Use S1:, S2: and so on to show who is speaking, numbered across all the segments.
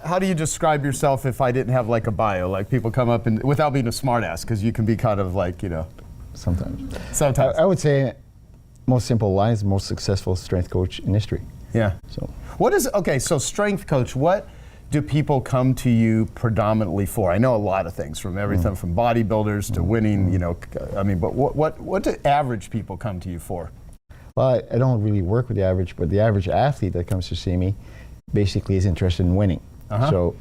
S1: How do you describe yourself if I didn't have like a bio? Like people come up and without being a smartass, because you can be kind of like, you know.
S2: Sometimes.
S1: Sometimes.
S2: I would say most simple lines, most successful strength coach in history.
S1: Yeah.
S2: So.
S1: What is, okay, so strength coach, what do people come to you predominantly for? I know a lot of things, from everything from bodybuilders to winning, you know, I mean, but what do average people come to you for?
S2: Well, I don't really work with the average, but the average athlete that comes to see me basically is interested in winning. So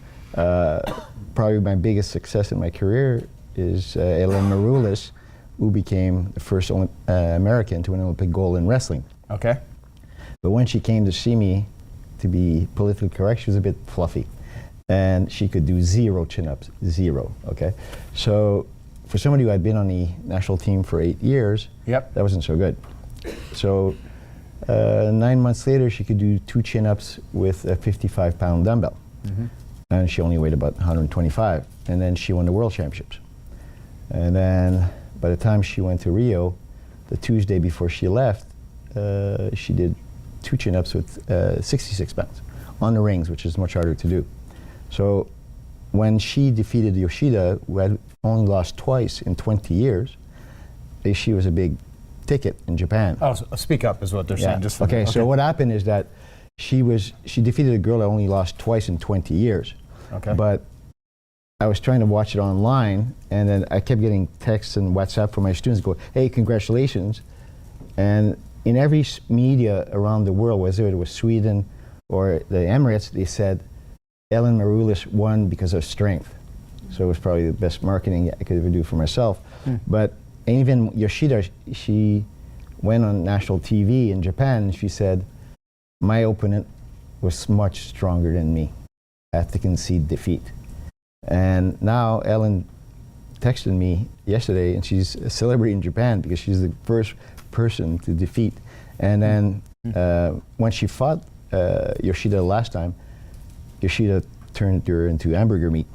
S2: probably my biggest success in my career is Ellen Maroulis, who became the first American to win an Olympic gold in wrestling.
S1: Okay.
S2: But when she came to see me, to be politically correct, she was a bit fluffy. And she could do 0 chin-ups, 0, okay? So for somebody who had been on the national team for 8 years, that wasn't so good. So 9 months later, she could do 2 chin-ups with a 55-pound dumbbell. And she only weighed about 125. And then she won the World Championships. And then by the time she went to Rio, the Tuesday before she left, she did 2 chin-ups with 66 pounds on the rings, which is much harder to do. So when she defeated Yoshida, who had only lost twice in 20 years, she was a big ticket in Japan.
S1: Oh, so speak up is what they're saying. Just
S2: okay, so what happened is that she defeated a girl that only lost twice in 20 years.
S1: Okay.
S2: But I was trying to watch it online, and then I kept getting texts and WhatsApp from my students go, hey, congratulations. And in every media around the world, whether it was Sweden or the Emirates, they said, Ellen Maroulis won because of strength. So it was probably the best marketing I could ever do for myself. But even Yoshida, she went on national TV in Japan, and she said, my opponent was much stronger than me. I had to concede defeat. And now Ellen texted me yesterday, and she's a celebrity in Japan because she's the first person to defeat. And then when she fought Yoshida last time, Yoshida turned her into hamburger meat.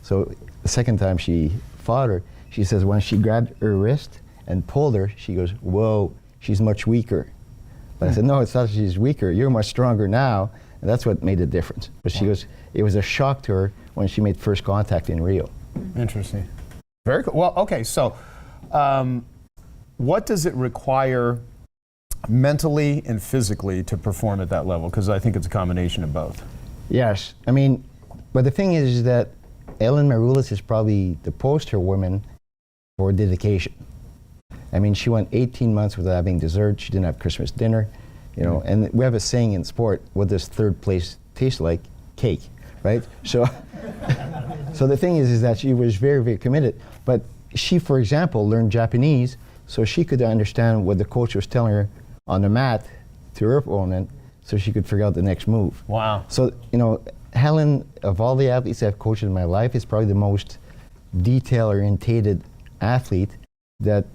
S2: So the second time she fought her, she says when she grabbed her wrist and pulled her, she goes, whoa, she's much weaker. But I said, no, it's not that she's weaker. You're much stronger now. And that's what made the difference. But she goes, it was a shock to her when she made first contact in Rio.
S1: Interesting. Very cool. Well, okay, so what does it require mentally and physically to perform at that level? Because I think it's a combination of both.
S2: Yes. I mean, but the thing is that Ellen Maroulis is probably the poster woman for dedication. I mean, she went 18 months without having dessert. She didn't have Christmas dinner, you know. And we have a saying in sport: "What does third place taste like? Cake." Right? So, so the thing is that she was very, very committed. But she, for example, learned Japanese so she could understand what the coach was telling her on the mat to her opponent, so she could figure out the next move.
S1: Wow.
S2: So, you know, Helen, of all the athletes I've coached in my life, is probably the most detail-orientated athlete that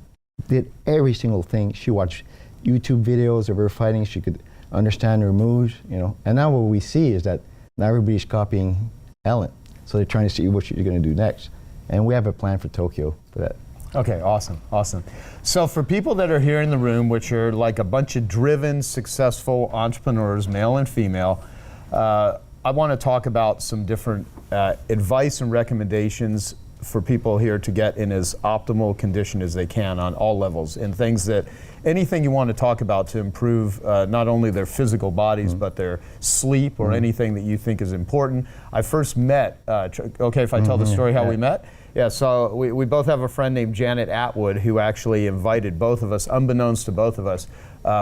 S2: did every single thing. She watched YouTube videos of her fighting. She could understand her moves, you know. And now what we see is that now everybody's copying Ellen. So they're trying to see what she's going to do next. And we have a plan for Tokyo for that.
S1: Okay, awesome, awesome. So for people that are here in the room, which are like a bunch of driven, successful entrepreneurs, male and female, I want to talk about some different advice and recommendations for people here to get in as optimal condition as they can on all levels, and things that, anything you want to talk about to improve not only their physical bodies, but their sleep or anything that you think is important. I first met, okay if I tell the story how we met? Yeah, so we both have a friend named Janet Atwood who actually invited both of us, unbeknownst to both of us.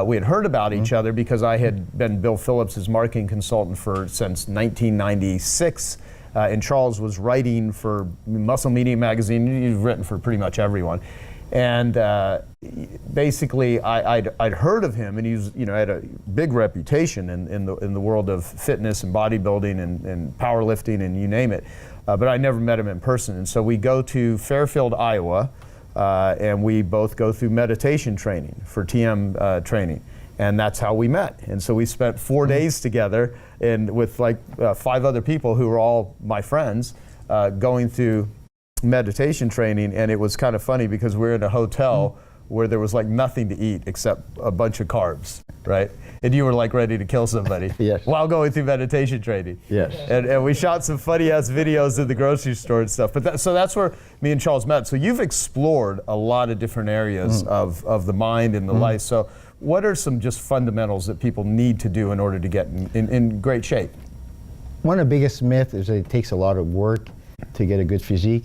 S1: We had heard about each other because I had been Bill Phillips' marketing consultant since 1996. And Charles was writing for Muscle Media magazine. He's written for pretty much everyone. And basically, I'd heard of him, and he's, you know, had a big reputation in the world of fitness and bodybuilding and powerlifting and you name it. But I never met him in person. And so we go to Fairfield, Iowa, and we both go through meditation training for TM training. And that's how we met. And so we spent 4 days together, and with like 5 other people who were all my friends, going through meditation training. And it was kind of funny because we're in a hotel where there was like nothing to eat except a bunch of carbs, right? And you were like ready to kill somebody
S2: Yes.
S1: while going through meditation training.
S2: Yes.
S1: And we shot some funny ass videos in the grocery store and stuff. But so that's where me and Charles met. So you've explored a lot of different areas of the mind and the life. So what are some just fundamentals that people need to do in order to get in great shape?
S2: One of the biggest myths is that it takes a lot of work to get a good physique.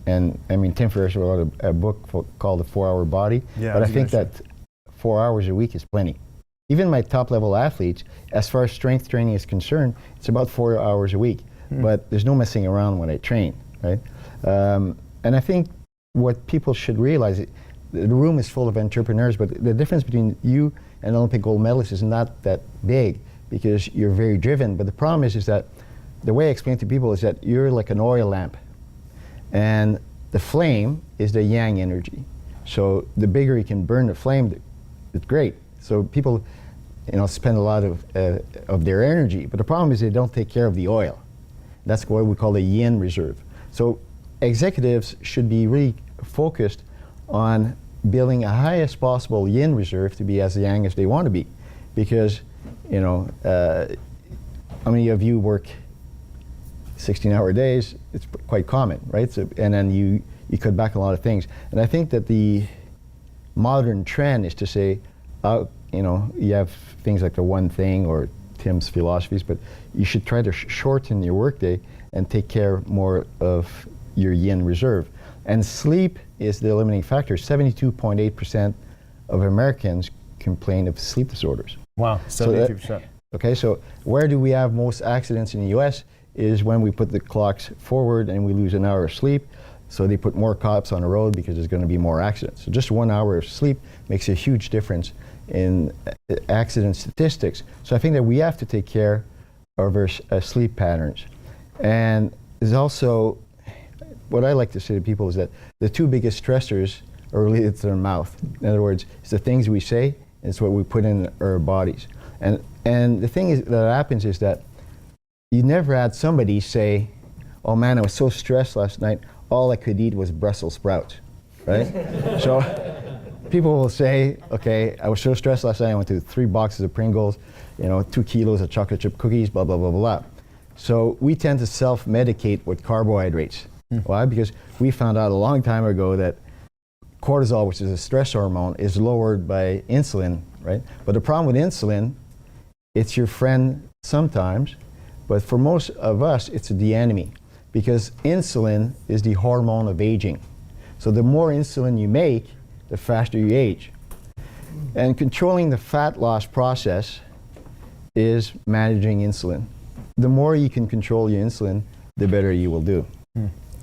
S2: And I mean, Tim Ferriss wrote a book called The 4-Hour Body.
S1: Yeah,
S2: but I think that 4 hours a week is plenty. Even my top level athletes, as far as strength training is concerned, it's about 4 hours a week. But there's no messing around when I train, right? And I think what people should realize, the room is full of entrepreneurs, but the difference between you and Olympic gold medalist is not that big because you're very driven. But the problem is that the way I explain to people is that you're like an oil lamp. And the flame is the yang energy. So the bigger you can burn the flame, it's great. So people, spend a lot of their energy. But the problem is they don't take care of the oil. That's what we call the yin reserve. So executives should be really focused on building a highest possible yin reserve to be as yang as they want to be. Because, how many of you work 16-hour days? It's quite common, right? So, and then you cut back a lot of things. And I think that the modern trend is to say, you have things like the one thing or Tim's philosophies, but you should try to shorten your workday and take care more of your yin reserve. And sleep is the limiting factor. 72.8% of Americans complain of sleep disorders.
S1: Wow, 72%.
S2: Okay, so where do we have most accidents in the US is when we put the clocks forward and we lose an hour of sleep. So they put more cops on the road because there's going to be more accidents. So just 1 hour of sleep makes a huge difference in accident statistics. So I think that we have to take care of our sleep patterns. And there's also, what I like to say to people is that the two biggest stressors are related to their mouth. In other words, it's the things we say, and it's what we put in our bodies. And the thing is that happens is that you never had somebody say, oh man, I was so stressed last night, all I could eat was Brussels sprouts, right? So people will say, okay, I was so stressed last night, I went to 3 boxes of Pringles, 2 kilos of chocolate chip cookies, blah, blah, blah, blah. So we tend to self-medicate with carbohydrates. Why? Because we found out a long time ago that cortisol, which is a stress hormone, is lowered by insulin, right? But the problem with insulin, it's your friend sometimes, but for most of us, it's the enemy. Because insulin is the hormone of aging. So the more insulin you make, the faster you age. And controlling the fat loss process is managing insulin. The more you can control your insulin, the better you will do.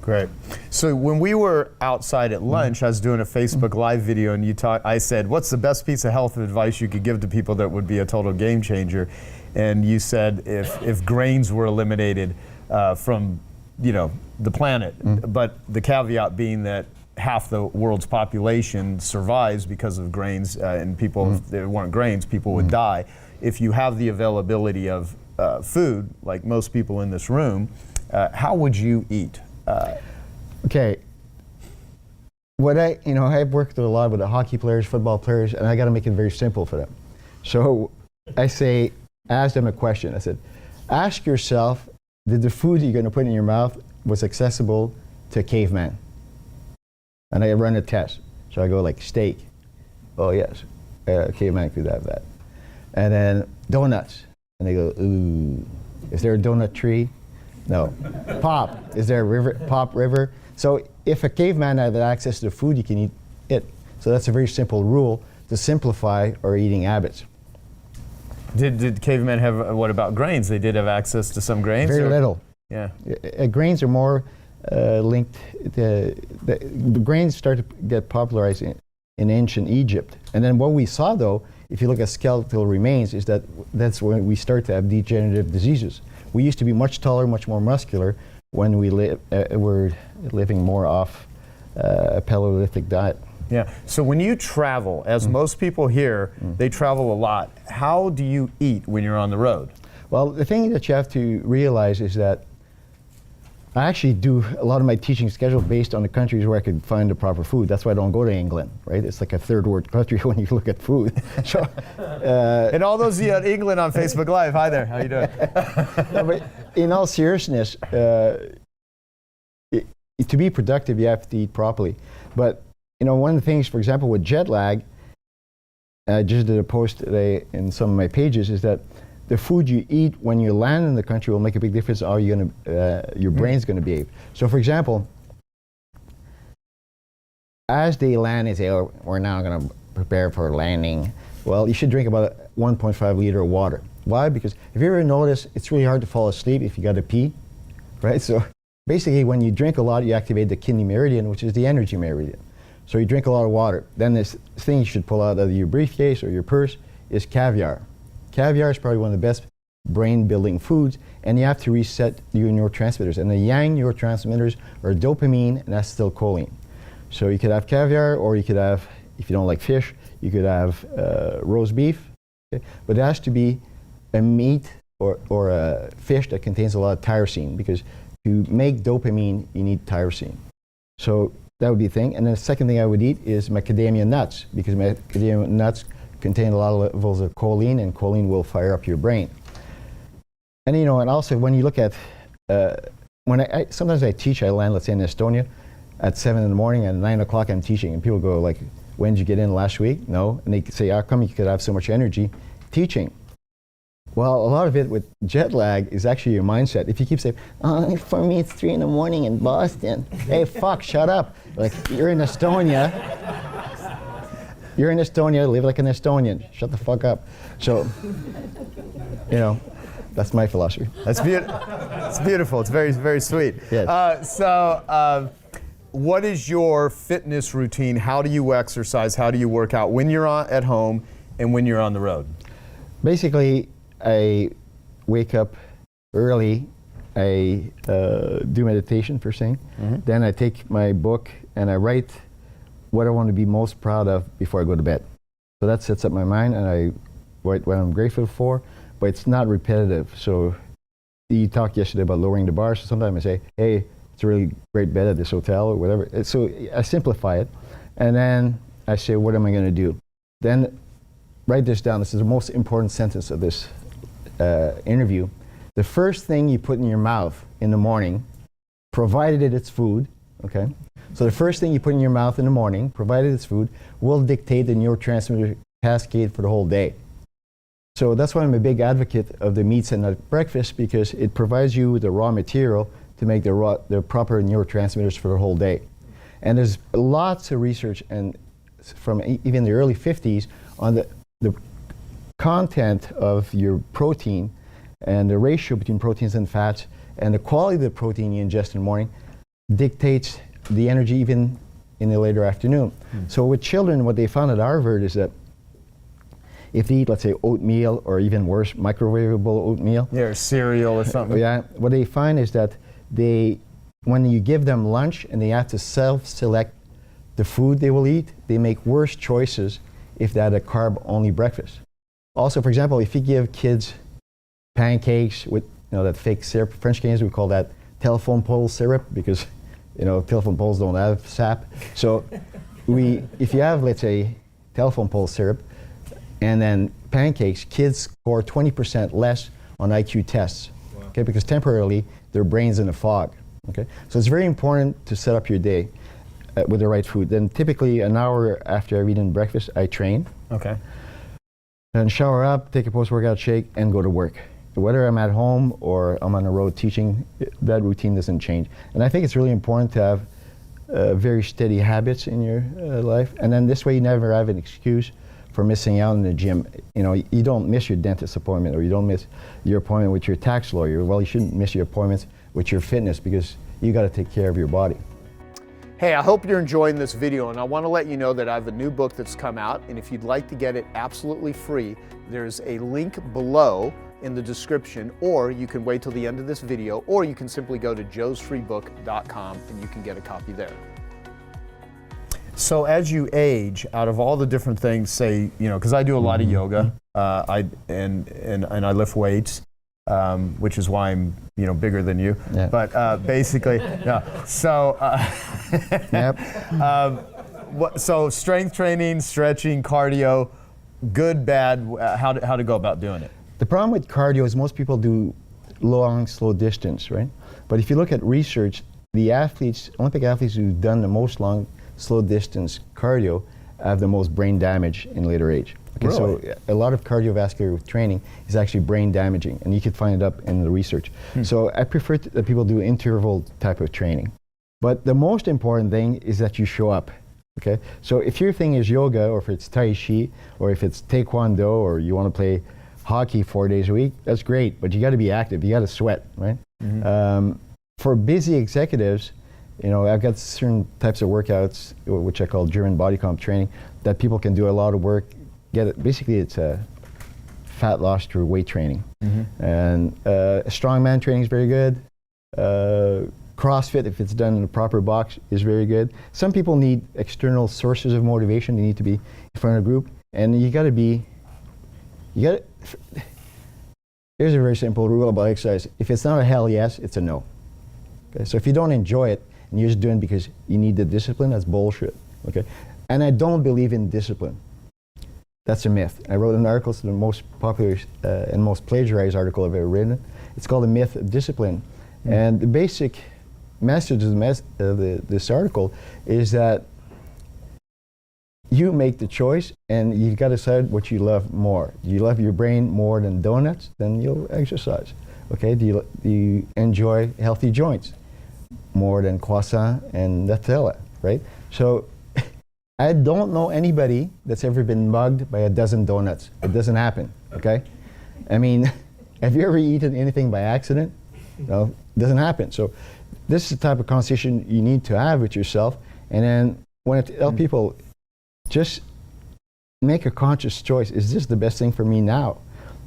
S1: Great. So when we were outside at lunch, I was doing a Facebook Live video, and I said, what's the best piece of health advice you could give to people that would be a total game changer? And you said if grains were eliminated from the planet, but the caveat being that half the world's population survives because of grains, and people, if there weren't grains, people would die. If you have the availability of food, like most people in this room, how would you eat?
S2: Okay. What I've worked a lot with the hockey players, football players, and I got to make it very simple for them. So I say, ask them a question. I said, ask yourself, did the food you're going to put in your mouth was accessible to a caveman? And I run a test. So I go like steak. Oh yes, a caveman could have that. And then donuts. And they go, ooh, is there a donut tree? No. Pop, is there a river, pop river? So if a caveman had access to the food, you can eat it. So that's a very simple rule to simplify our eating habits.
S1: Did cavemen have, what about grains? They did have access to some grains?
S2: Very little.
S1: Yeah.
S2: Grains are more linked, the grains started to get popularized in ancient Egypt. And then what we saw though, if you look at skeletal remains, is that's when we start to have degenerative diseases. We used to be much taller, much more muscular when we were living more off a Paleolithic diet.
S1: Yeah. So when you travel, as most people here, they travel a lot. How do you eat when you're on the road?
S2: Well, the thing that you have to realize is that I actually do a lot of my teaching schedule based on the countries where I could find the proper food. That's why I don't go to England, right? It's like a third world country when you look at food. So,
S1: and all those of you in England on Facebook Live, hi there, how you doing?
S2: no, but in all seriousness, to be productive, you have to eat properly. But one of the things, for example, with jet lag, I just did a post today in some of my pages, is that the food you eat when you land in the country will make a big difference how your brain's going to behave. So, for example, as they land, they say, "Oh, we're now going to prepare for landing." Well, you should drink about 1.5 liter of water. Why? Because if you ever notice, it's really hard to fall asleep if you got to pee, right? So, basically, when you drink a lot, you activate the kidney meridian, which is the energy meridian. So you drink a lot of water. Then this thing you should pull out of your briefcase or your purse is caviar. Caviar is probably one of the best brain-building foods, and you have to reset your neurotransmitters. And the yang neurotransmitters are dopamine and acetylcholine. So you could have caviar, or you could have, if you don't like fish, you could have roast beef. Okay? But it has to be a meat or a fish that contains a lot of tyrosine, because to make dopamine, you need tyrosine. So that would be a thing. And then the second thing I would eat is macadamia nuts, because macadamia nuts contain a lot of levels of choline, and choline will fire up your brain. And and also when you look at, sometimes I teach, I land, let's say in Estonia, at 7 in the morning, and 9 o'clock I'm teaching, and people go like, "When did you get in last week?" No. And they say, "How come you could have so much energy teaching?" Well, a lot of it with jet lag is actually your mindset. If you keep saying, "Oh, for me it's 3 in the morning in Boston." Hey, fuck, shut up. Like, you're in Estonia. You're in Estonia, live like an Estonian. Shut the fuck up. So, that's my philosophy.
S1: It's beautiful. It's very, very sweet.
S2: Yes.
S1: What is your fitness routine? How do you exercise? How do you work out when you're at home and when you're on the road?
S2: Basically, I wake up early. I do meditation first thing. Mm-hmm. Then I take my book and I write what I want to be most proud of before I go to bed. So that sets up my mind, and I write what I'm grateful for, but it's not repetitive. So you talked yesterday about lowering the bar, so sometimes I say, "Hey, it's a really great bed at this hotel," or whatever. So I simplify it, and then I say, what am I going to do? Then write this down. This is the most important sentence of this interview. The first thing you put in your mouth in the morning, provided it's food, okay? So the first thing you put in your mouth in the morning, provided it's food, will dictate the neurotransmitter cascade for the whole day. So that's why I'm a big advocate of the meats and nut breakfast, because it provides you with the raw material to make the proper neurotransmitters for the whole day. And there's lots of research, and from even the early 50s, on the content of your protein and the ratio between proteins and fats and the quality of the protein you ingest in the morning dictates the energy even in the later afternoon. So with children, what they found at Harvard is that if they eat, let's say, oatmeal, or even worse, microwavable oatmeal.
S1: Yeah, or cereal or something.
S2: Yeah, what they find is that when you give them lunch and they have to self-select the food they will eat, they make worse choices if they had a carb-only breakfast. Also, for example, if you give kids pancakes with that fake syrup, French Canadians would call that telephone pole syrup, because telephone poles don't have sap. So if you have, let's say, telephone pole syrup and then pancakes, kids score 20% less on IQ tests. Wow. Okay, because temporarily their brain's in a fog. Okay, so it's very important to set up your day with the right food. Then typically an hour after I've eaten breakfast, I train.
S1: Okay.
S2: Then shower up, take a post-workout shake, and go to work. Whether I'm at home or I'm on the road teaching, that routine doesn't change. And I think it's really important to have very steady habits in your life. And then this way you never have an excuse for missing out in the gym. You don't miss your dentist appointment, or you don't miss your appointment with your tax lawyer. Well, you shouldn't miss your appointments with your fitness, because you got to take care of your body.
S1: Hey, I hope you're enjoying this video, and I want to let you know that I have a new book that's come out, and if you'd like to get it absolutely free, there's a link below in the description, or you can wait till the end of this video, or you can simply go to joesfreebook.com and you can get a copy there. So as you age, out of all the different things, say, because I do a lot of yoga, and I lift weights, which is why I'm bigger than you.
S2: Yeah.
S1: But basically, yeah. So,
S2: Yep.
S1: so strength training, stretching, cardio, good, bad. How to go about doing it?
S2: The problem with cardio is most people do long, slow distance, right? But if you look at research, the athletes, Olympic athletes who've done the most long, slow distance cardio have the most brain damage in later age. Okay,
S1: Really?
S2: so a lot of cardiovascular training is actually brain damaging, and you could find it up in the research. So I prefer that people do interval type of training. But the most important thing is that you show up. Okay, so if your thing is yoga, or if it's Tai Chi, or if it's Taekwondo, or you want to play hockey 4 days a week, that's great, but you got to be active, you got to sweat, right? For busy executives, I've got certain types of workouts, which I call German body comp training, that people can do a lot of work, basically it's a fat loss through weight training. And strongman training is very good. CrossFit, if it's done in the proper box, is very good. Some people need external sources of motivation. They need to be in front of a group, and here's a very simple rule about exercise. If it's not a hell yes, it's a no. Okay? So if you don't enjoy it, and you're just doing it because you need the discipline, that's bullshit. Okay? And I don't believe in discipline. That's a myth. I wrote an article, it's the most popular and most plagiarized article I've ever written. It's called The Myth of Discipline. And the basic message of this article is that you make the choice, and you've got to decide what you love more. Do you love your brain more than donuts? Then you'll exercise. Okay? Do you enjoy healthy joints more than croissant and Nutella? Right? So I don't know anybody that's ever been mugged by a dozen donuts. It doesn't happen. Okay? I mean, have you ever eaten anything by accident? No, it doesn't happen. So this is the type of conversation you need to have with yourself. And then when I tell people, just make a conscious choice. Is this the best thing for me now?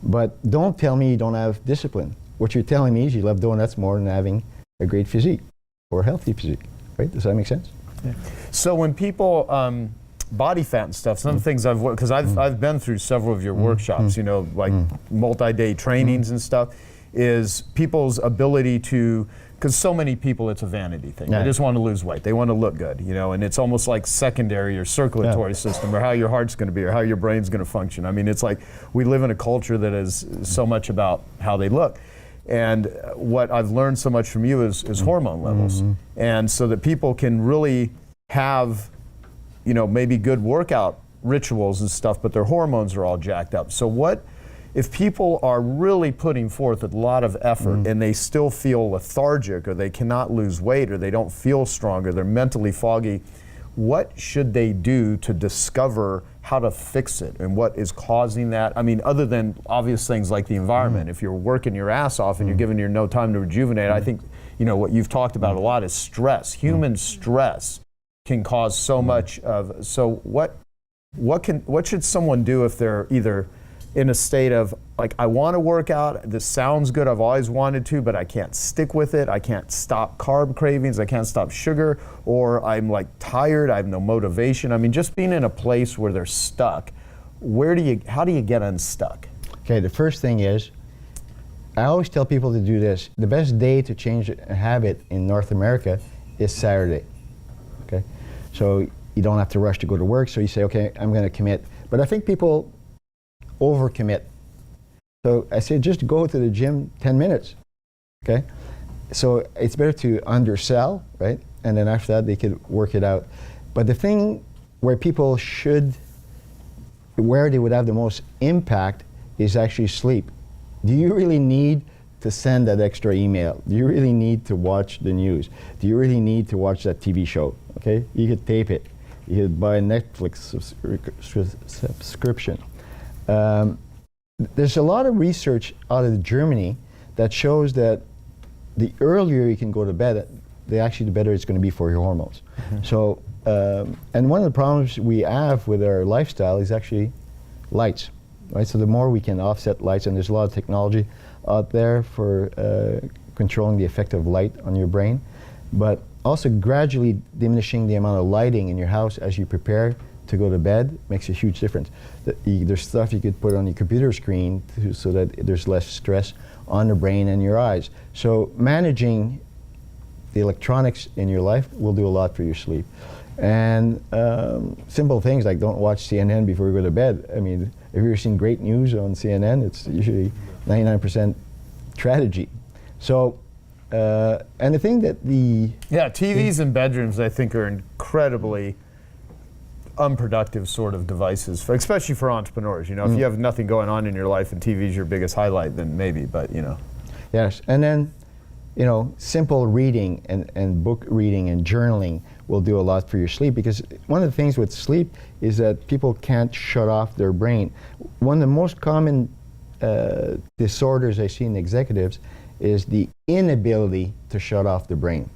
S2: But don't tell me you don't have discipline. What you're telling me is you love donuts more than having a great physique or a healthy physique. Right? Does that make sense?
S1: Yeah. So when people, body fat and stuff, some of the things I've worked, because I've been through several of your workshops, like multi-day trainings and stuff, is people's ability to, because so many people, it's a vanity thing. They just want to lose weight. They want to look good, and it's almost like secondary or circulatory system, or how your heart's going to be, or how your brain's going to function. I mean, it's like we live in a culture that is so much about how they look. And what I've learned so much from you is hormone levels. And so that people can really have, maybe good workout rituals and stuff, but their hormones are all jacked up. So what, if people are really putting forth a lot of effort and they still feel lethargic, or they cannot lose weight, or they don't feel stronger, they're mentally foggy, what should they do to discover how to fix it and what is causing that? I mean, other than obvious things like the environment. If you're working your ass off and you're giving your no time to rejuvenate, I think, what you've talked about a lot is stress. Human stress can cause so much of, so what should someone do if they're either in a state of, like, I want to work out, this sounds good, I've always wanted to, but I can't stick with it, I can't stop carb cravings, I can't stop sugar, or I'm like tired, I have no motivation. I mean, just being in a place where they're stuck, how do you get unstuck?
S2: Okay, the first thing is, I always tell people to do this. The best day to change a habit in North America is Saturday. Okay, so you don't have to rush to go to work, so you say, okay, I'm going to commit. But I think people overcommit. So I say, just go to the gym 10 minutes, okay? So it's better to undersell, right? And then after that, they could work it out. But the thing where they would have the most impact is actually sleep. Do you really need to send that extra email? Do you really need to watch the news? Do you really need to watch that TV show? Okay, you could tape it. You could buy a Netflix subscription. There's a lot of research out of Germany that shows that the earlier you can go to bed, the better it's going to be for your hormones. So, and one of the problems we have with our lifestyle is actually lights, right? So the more we can offset lights, and there's a lot of technology out there for controlling the effect of light on your brain, but also gradually diminishing the amount of lighting in your house as you prepare to go to bed makes a huge difference. There's stuff you could put on your computer screen so that there's less stress on the brain and your eyes. So managing the electronics in your life will do a lot for your sleep. And simple things like don't watch CNN before you go to bed. I mean, if you're seeing great news on CNN, it's usually 99% tragedy. So, and the thing that
S1: TVs in bedrooms, I think, are incredibly unproductive sort of devices, especially for entrepreneurs. You know, if you have nothing going on in your life and TV is your biggest highlight, then maybe, but you know.
S2: Yes, and then, you know, simple reading and book reading and journaling will do a lot for your sleep, because one of the things with sleep is that people can't shut off their brain. One of the most common disorders I see in executives is the inability to shut off the brain.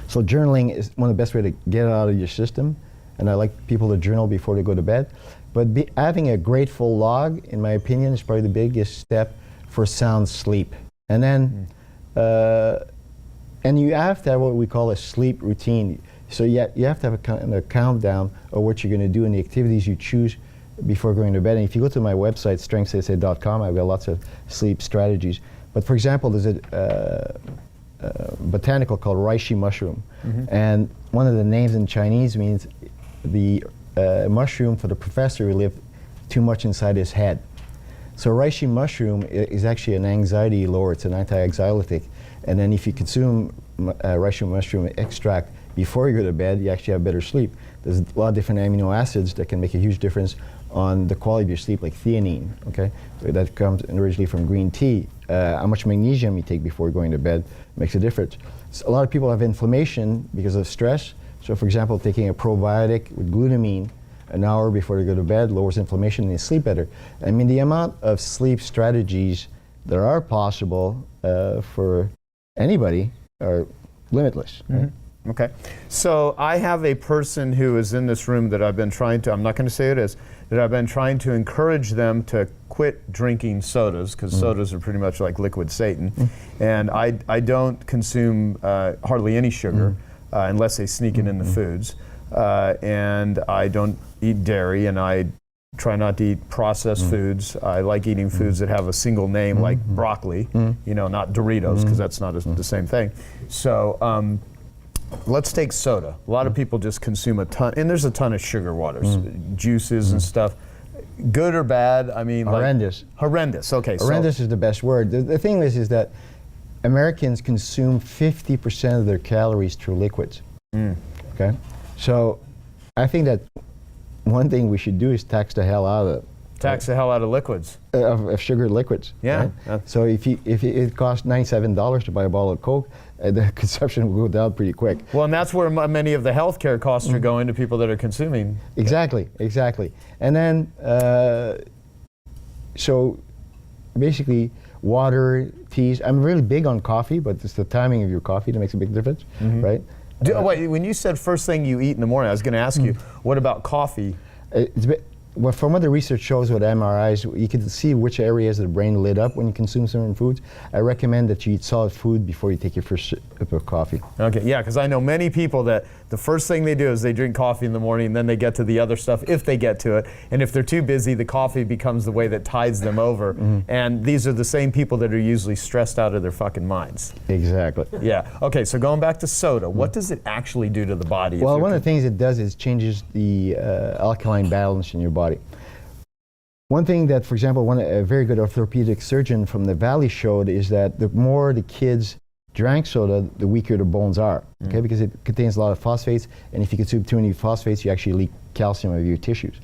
S2: So journaling is one of the best way to get it out of your system, and I like people to journal before they go to bed. But having a grateful log, in my opinion, is probably the biggest step for sound sleep. And then, and you have to have what we call a sleep routine. So you have to have a countdown of what you're going to do and the activities you choose before going to bed. And if you go to my website, strengthsa.com, I've got lots of sleep strategies. But for example, there's a botanical called reishi mushroom. And one of the names in Chinese means the mushroom for the professor who lived too much inside his head. So reishi mushroom is actually an anxiety lower. It's an anti-anxiolytic. And then if you consume reishi mushroom extract before you go to bed, you actually have better sleep. There's a lot of different amino acids that can make a huge difference on the quality of your sleep, like theanine, okay? That comes originally from green tea. How much magnesium you take before going to bed makes a difference. So a lot of people have inflammation because of stress. So for example, taking a probiotic with glutamine an hour before they go to bed lowers inflammation and they sleep better. I mean, the amount of sleep strategies that are possible for anybody are limitless. Right?
S1: Okay. So I have a person who is in this room that I've been trying to, I'm not going to say who it is, that I've been trying to encourage them to quit drinking sodas, because sodas are pretty much like liquid Satan. And I don't consume hardly any sugar unless they sneak it in the foods. And I don't eat dairy, and I try not to eat processed foods. I like eating foods that have a single name, like broccoli, you know, not Doritos, because that's not the same thing. So let's take soda. A lot of people just consume a ton, and there's a ton of sugar waters, juices and stuff. Good or bad? I mean,
S2: horrendous.
S1: Like, horrendous. Okay.
S2: Horrendous is the best word. The thing is that Americans consume 50% of their calories through liquids. Okay, so I think that one thing we should do is tax the hell out of it.
S1: Tax the hell out of liquids.
S2: Of sugar liquids.
S1: Yeah.
S2: Right? So if it costs $97 to buy a bottle of Coke, the consumption will go down pretty quick.
S1: Well, and that's where many of the healthcare costs are going to people that are consuming.
S2: Exactly, exactly. And then, so basically, water, teas. I'm really big on coffee, but it's the timing of your coffee that makes a big difference, right?
S1: Wait, when you said first thing you eat in the morning, I was going to ask you, what about coffee?
S2: Well, from what the research shows with MRIs, you can see which areas of the brain lit up when you consume certain foods. I recommend that you eat solid food before you take your first sip of coffee.
S1: Okay, yeah, because I know many people that the first thing they do is they drink coffee in the morning, and then they get to the other stuff if they get to it. And if they're too busy, the coffee becomes the way that tides them over. And these are the same people that are usually stressed out of their fucking minds.
S2: Exactly.
S1: Yeah. Okay, so going back to soda, what does it actually do to the body?
S2: Well, one of the things it does is changes the alkaline balance in your body. One thing that, for example, a very good orthopedic surgeon from the Valley showed is that the more the kids drank soda, the weaker the bones are, okay? Because it contains a lot of phosphates, and if you consume too many phosphates, you actually leak calcium out of your tissues.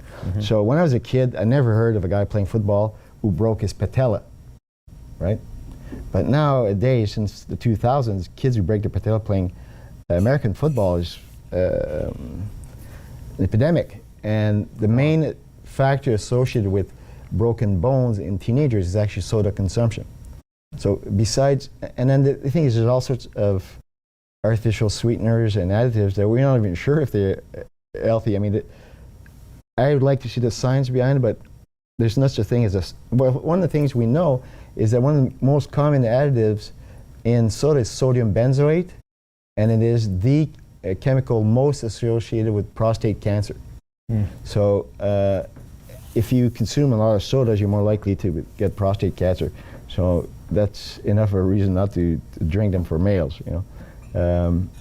S2: So when I was a kid, I never heard of a guy playing football who broke his patella, right? But nowadays, since the 2000s, kids who break their patella playing American football is an epidemic. And the main factor associated with broken bones in teenagers is actually soda consumption. So besides, and then the thing is, there's all sorts of artificial sweeteners and additives that we're not even sure if they're healthy. I mean, I would like to see the science behind it, but there's no such thing as a. Well, one of the things we know is that one of the most common additives in soda is sodium benzoate, and it is the chemical most associated with prostate cancer. So if you consume a lot of sodas, you're more likely to get prostate cancer. So that's enough of a reason not to drink them for males,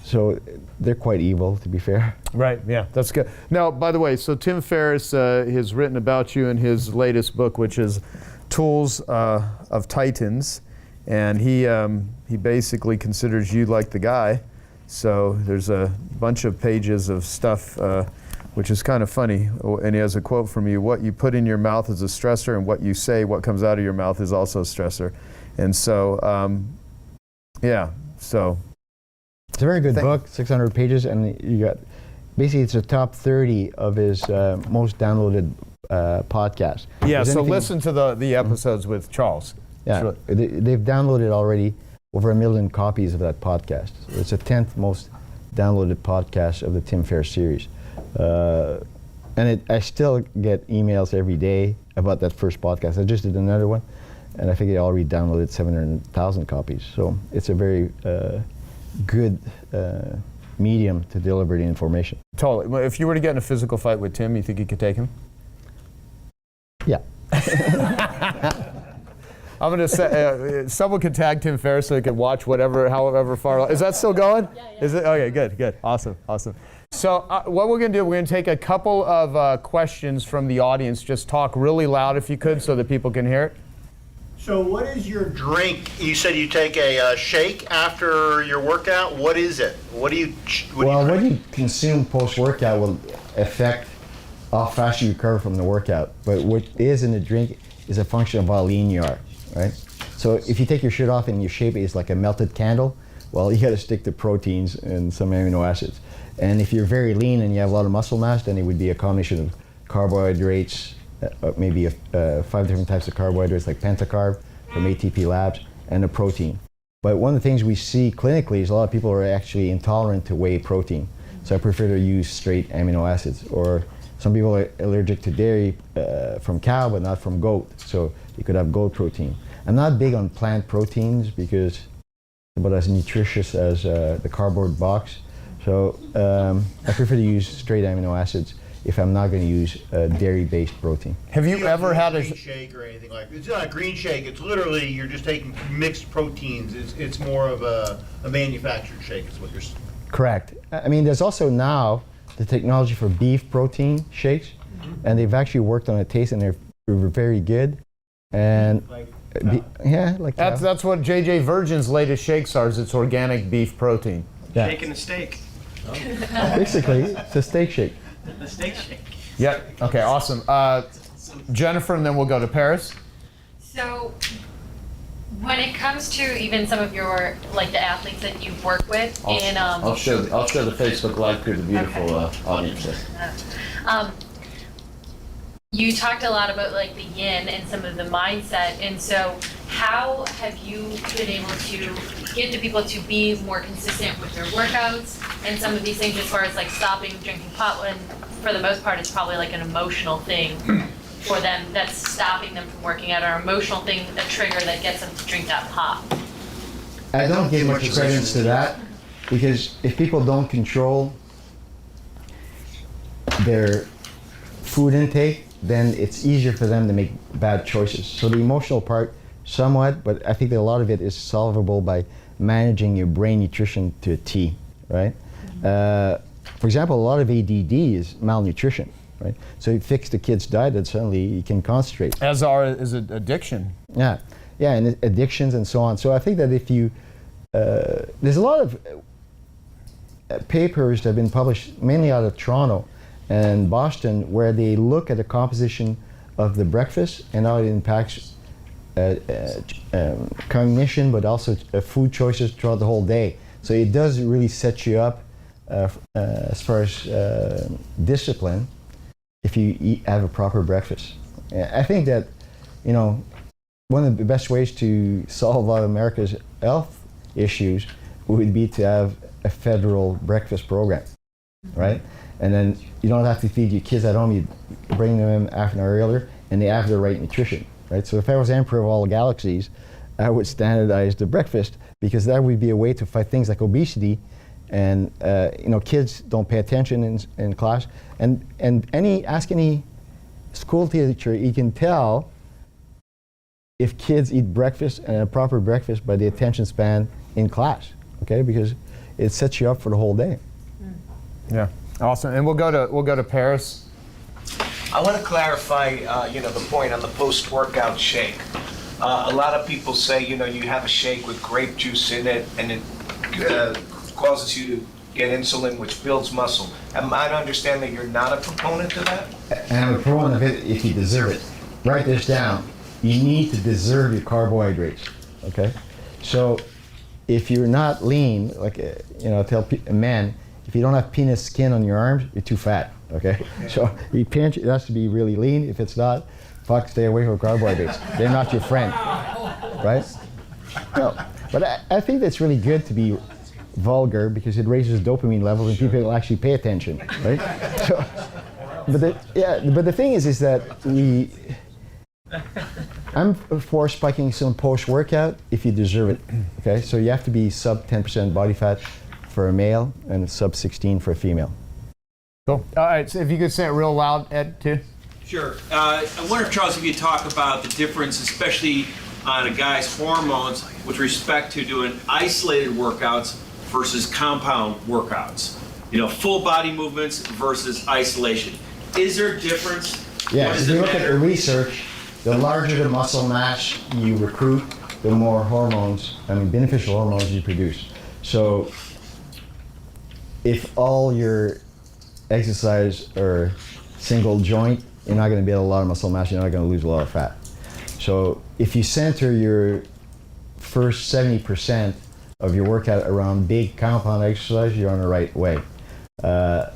S2: So they're quite evil, to be fair.
S1: Right, yeah, that's good. Now, by the way, so Tim Ferriss has written about you in his latest book, which is Tools of Titans, and he basically considers you like the guy. So there's a bunch of pages of stuff, which is kind of funny. And he has a quote from you: "What you put in your mouth is a stressor, and what you say, what comes out of your mouth, is also a stressor." And so, yeah, so.
S2: It's a very good book, 600 pages, and you got, basically it's the top 30 of his most downloaded podcasts.
S1: Yeah, so listen to the episodes with Charles.
S2: Yeah, they've downloaded already over 1 million copies of that podcast. It's the 10th most downloaded podcast of the Tim Ferriss series. And I still get emails every day about that first podcast. I just did another one, and I think it already downloaded 700,000 copies. So it's a very good medium to deliver the information.
S1: Totally. Well, if you were to get in a physical fight with Tim, you think you could take him?
S2: Yeah.
S1: I'm going to say, someone could tag Tim Ferriss so he can watch however far. Is that still going?
S3: Yeah.
S1: Is it? Okay, good. Awesome. So what we're going to do, we're going to take a couple of questions from the audience. Just talk really loud if you could so that people can hear it.
S4: So what is your drink? You said you take a shake after your workout. What is it? What you
S2: consume post-workout will affect how fast you recover from the workout. But what is in the drink is a function of how lean you are, right? So if you take your shirt off and your shape is like a melted candle, well, you got to stick to proteins and some amino acids. And if you're very lean and you have a lot of muscle mass, then it would be a combination of carbohydrates, maybe 5 different types of carbohydrates like pentacarb from ATP Labs, and a protein. But one of the things we see clinically is a lot of people are actually intolerant to whey protein. So I prefer to use straight amino acids. Or some people are allergic to dairy from cow but not from goat. So you could have goat protein. I'm not big on plant proteins because it's about as nutritious as the cardboard box. So I prefer to use straight amino acids if I'm not going to use dairy-based protein.
S1: Have you ever had a
S4: green shake or anything like that? It's not a green shake. It's literally you're just taking mixed proteins. It's more of a manufactured shake. Is what you're saying.
S2: Correct. I mean, there's also now the technology for beef protein shakes, and they've actually worked on a taste, and they're very good. And
S1: that's what JJ Virgin's latest shakes are. Is it's organic beef protein.
S2: Yeah.
S5: Shaking a steak.
S2: Basically, it's a steak shake.
S5: The steak shake.
S1: Yep. Okay. Awesome. Jennifer, and then we'll go to Paris.
S3: So, when it comes to even some of your, like the athletes that you work with,
S6: I'll show the Facebook Live to the beautiful audience.
S3: You talked a lot about like the yin and some of the mindset, and so how have you been able to get to people to be more consistent with their workouts and some of these things as far as like stopping drinking pot when for the most part it's probably like an emotional thing for them that's stopping them from working out, or an emotional thing, a trigger that gets them to drink that pop?
S2: I don't give much credence to that because if people don't control their food intake, then it's easier for them to make bad choices. So the emotional part, somewhat, but I think that a lot of it is solvable by managing your brain nutrition to a T, right? For example, a lot of ADD is malnutrition, right? So you fix the kid's diet and suddenly you can concentrate.
S1: Is it addiction?
S2: Yeah, and addictions and so on. So I think that if you, there's a lot of papers that have been published mainly out of Toronto and Boston where they look at the composition of the breakfast and how it impacts cognition, but also food choices throughout the whole day. So it does really set you up as far as discipline if you have a proper breakfast. I think that, one of the best ways to solve a lot of America's health issues would be to have a federal breakfast program, right? And then you don't have to feed your kids at home. You bring them in half an hour earlier, and they have the right nutrition, right? So if I was emperor of all galaxies, I would standardize the breakfast because that would be a way to fight things like obesity. And kids don't pay attention in class. And ask any school teacher, you can tell if kids eat breakfast and a proper breakfast by the attention span in class, okay? Because it sets you up for the whole day.
S1: Yeah, awesome. And we'll go to Paris.
S5: I want to clarify, the point on the post-workout shake. A lot of people say, you have a shake with grape juice in it, and it causes you to get insulin, which builds muscle. Am I to understand that you're not a proponent of that?
S2: And I'm a proponent of it if you deserve it. Write this down. You need to deserve your carbohydrates, okay? So if you're not lean, like, I tell men, if you don't have penis skin on your arms, you're too fat, okay? So you pinch, it has to be really lean. If it's not, stay away from carbohydrates. They're not your friend, right? No, but I think that's really good to be vulgar because it raises dopamine levels and people will actually pay attention, right? So, but the thing is that I'm for spiking some post-workout if you deserve it, okay? So you have to be sub 10% body fat for a male and sub 16 for a female.
S1: Cool. All right, so if you could say it real loud, Ed, too.
S7: Sure. I wonder, Charles, if you talk about the difference, especially on a guy's hormones, with respect to doing isolated workouts versus compound workouts. Full body movements versus isolation. Is there a difference?
S2: Yeah, if you look at the research, the larger the muscle mass you recruit, the more beneficial hormones you produce. So if all your exercise are single joint, you're not going to build a lot of muscle mass, you're not going to lose a lot of fat. So if you center your first 70% of your workout around big compound exercise, you're on the right way. I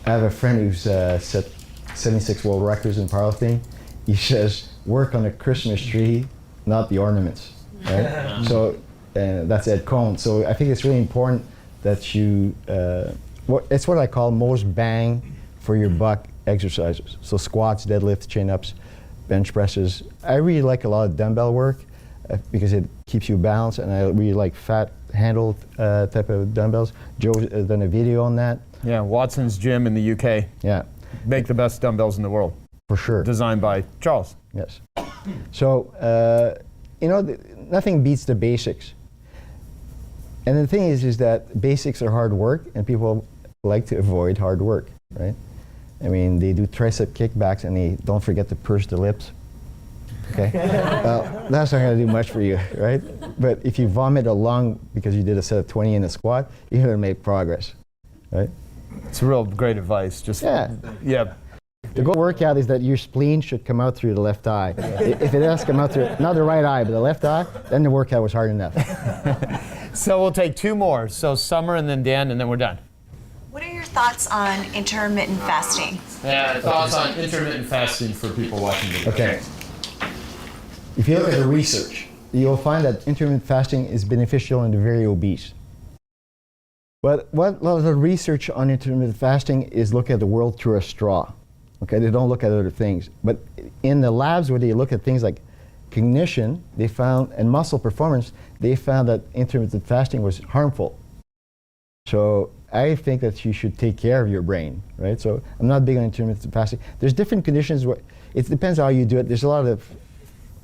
S2: have a friend who's set 76 world records in powerlifting. He says, work on the Christmas tree, not the ornaments, right? So that's Ed Cohn. So I think it's really important that you, it's what I call most bang for your buck exercises. So squats, deadlifts, chin-ups, bench presses. I really like a lot of dumbbell work because it keeps you balanced, and I really like fat handled type of dumbbells. Joe has done a video on that.
S1: Yeah, Watson's Gym in the UK.
S2: Yeah.
S1: Make the best dumbbells in the world.
S2: For sure.
S1: Designed by Charles.
S2: Yes. So, nothing beats the basics. And the thing is that basics are hard work, and people like to avoid hard work, right? I mean, they do tricep kickbacks, and they don't forget to purse the lips. Okay? Well, that's not going to do much for you, right? But if you vomit a lung because you did a set of 20 in a squat, you're going to make progress, right?
S1: It's real great advice. Just
S2: Yeah.
S1: Yeah.
S2: The goal workout is that your spleen should come out through the left eye. If it has to come out through, not the right eye, but the left eye, then the workout was hard enough.
S1: So we'll take two more. So Summer and then Dan, and then we're done.
S8: What are your thoughts on intermittent fasting?
S1: Yeah, thoughts on intermittent fasting for people watching the video.
S2: Okay. If you look at the research, you'll find that intermittent fasting is beneficial in the very obese. But what a lot of the research on intermittent fasting is look at the world through a straw. Okay, they don't look at other things. But in the labs where they look at things like cognition, they found, and muscle performance, they found that intermittent fasting was harmful. So I think that you should take care of your brain, right? So I'm not big on intermittent fasting. There's different conditions where it depends how you do it. There's a lot of,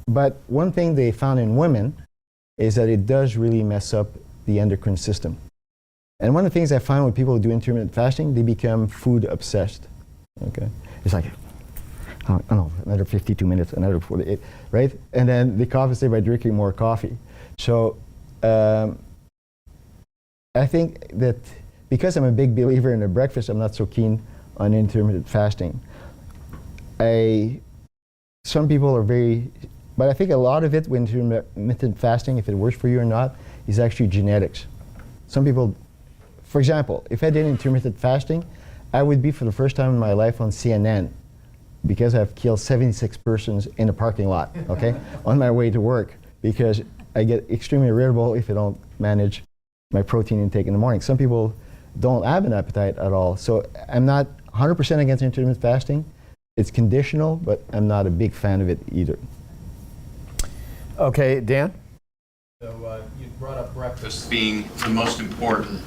S2: but one thing they found in women is that it does really mess up the endocrine system. And one of the things I find when people do intermittent fasting, they become food obsessed. Okay, it's like, oh no, another 52 minutes, another 48, right? And then they compensate by drinking more coffee. So I think that because I'm a big believer in the breakfast, I'm not so keen on intermittent fasting. Some people are very, but I think a lot of it with intermittent fasting, if it works for you or not, is actually genetics. Some people, for example, if I did intermittent fasting, I would be for the first time in my life on CNN because I've killed 76 persons in a parking lot, okay, on my way to work because I get extremely irritable if I don't manage my protein intake in the morning. Some people don't have an appetite at all. So I'm not 100% against intermittent fasting. It's conditional, but I'm not a big fan of it either.
S1: Okay, Dan?
S9: So you brought up breakfast being the most important,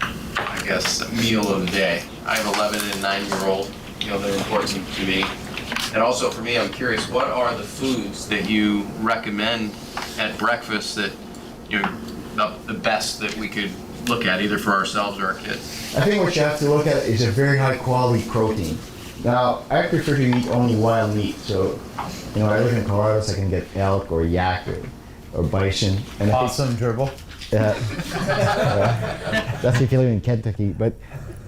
S9: I guess, meal of the day. I have 11 and 9-year-old. They're important to me. And also for me, I'm curious, what are the foods that you recommend at breakfast that you're the best that we could look at either for ourselves or our kids?
S2: I think what you have to look at is a very high quality protein. Now, I prefer to eat only wild meat. So, I live in Colorado, so I can get elk or yak or bison. And
S1: Awesome, gerbil.
S2: That's if you live in Kentucky. But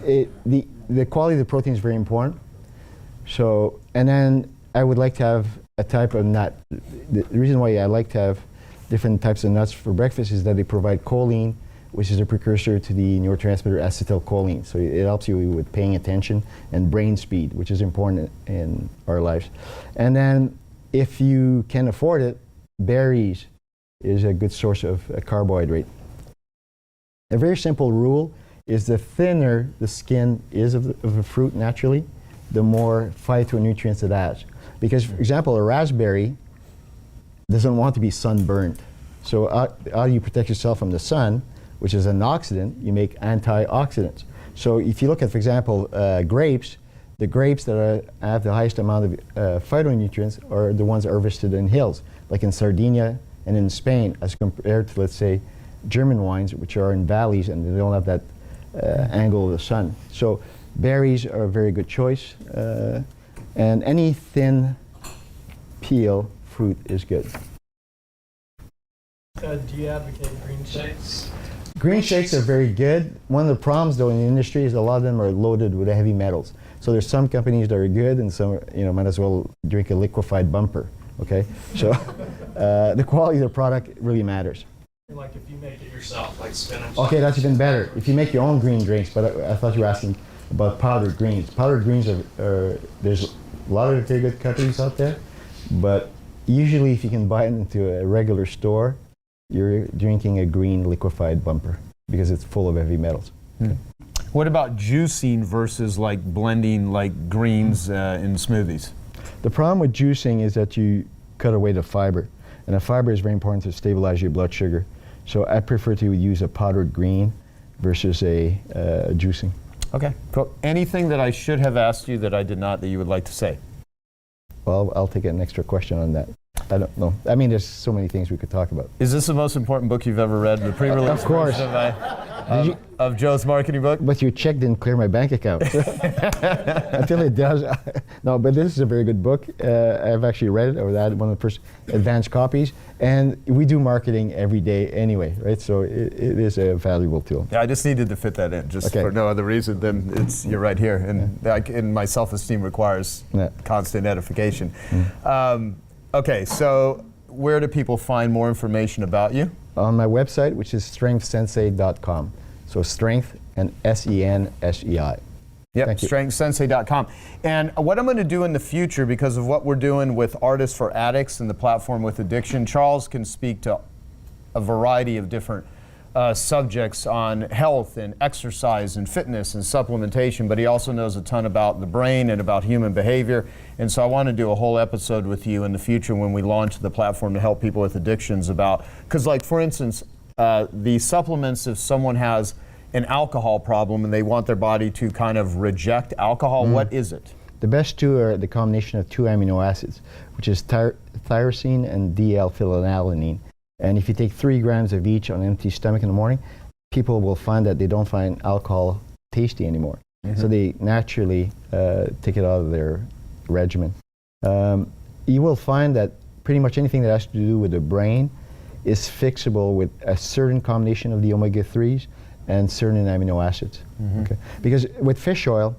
S2: the quality of the protein is very important. So, and then I would like to have a type of nut. The reason why I like to have different types of nuts for breakfast is that they provide choline, which is a precursor to the neurotransmitter acetylcholine. So it helps you with paying attention and brain speed, which is important in our lives. And then if you can afford it, berries is a good source of carbohydrate. A very simple rule is the thinner the skin is of a fruit naturally, the more phytonutrients it has. Because, for example, a raspberry doesn't want to be sunburned. So how do you protect yourself from the sun, which is an oxidant? You make antioxidants. So if you look at, for example, grapes, the grapes that have the highest amount of phytonutrients are the ones harvested in hills, like in Sardinia and in Spain, as compared to, let's say, German wines, which are in valleys and they don't have that angle of the sun. So berries are a very good choice, and any thin peel fruit is good.
S10: Do you advocate green shakes?
S2: Green shakes are very good. One of the problems, though, in the industry is a lot of them are loaded with heavy metals. So there's some companies that are good, and some, might as well drink a liquefied bumper. Okay, so the quality of the product really matters.
S10: Like if you make it yourself, like spinach.
S2: Okay, that's even better. If you make your own green drinks, but I thought you were asking about powdered greens. Powdered greens are there's a lot of very good companies out there, but usually if you can buy it into a regular store, you're drinking a green liquefied bumper because it's full of heavy metals. Okay.
S1: What about juicing versus like blending like greens in smoothies?
S2: The problem with juicing is that you cut away the fiber, and the fiber is very important to stabilize your blood sugar. So I prefer to use a powdered green versus a juicing.
S1: Okay, cool. Anything that I should have asked you that I did not that you would like to say?
S2: Well, I'll take an extra question on that. I don't know. I mean, there's so many things we could talk about.
S1: Is this the most important book you've ever read? The pre-release
S2: Of course.
S1: version of Joe's marketing book?
S2: But your check didn't clear my bank account. Until it does. No, but this is a very good book. I've actually read it, or that one of the first advanced copies. And we do marketing every day anyway, right? So it is a valuable tool.
S1: Yeah, I just needed to fit that in, just for no other reason than you're right here. And my self-esteem requires constant edification. Okay, so where do people find more information about you?
S2: On my website, which is strengthsensei.com. So strength and SENSEI.
S1: Yep, strengthsensei.com. And what I'm going to do in the future, because of what we're doing with Artists for Addicts and the platform with addiction, Charles can speak to a variety of different subjects on health and exercise and fitness and supplementation, but he also knows a ton about the brain and about human behavior. And so I want to do a whole episode with you in the future when we launch the platform to help people with addictions about, because like for instance, the supplements, if someone has an alcohol problem and they want their body to kind of reject alcohol, what is it?
S2: The best two are the combination of two amino acids, which is tyrosine and D-L-phenylalanine. And if you take 3 grams of each on an empty stomach in the morning, people will find that they don't find alcohol tasty anymore. So they naturally take it out of their regimen. You will find that pretty much anything that has to do with the brain is fixable with a certain combination of the omega-3s and certain amino acids. Okay? Because with fish oil,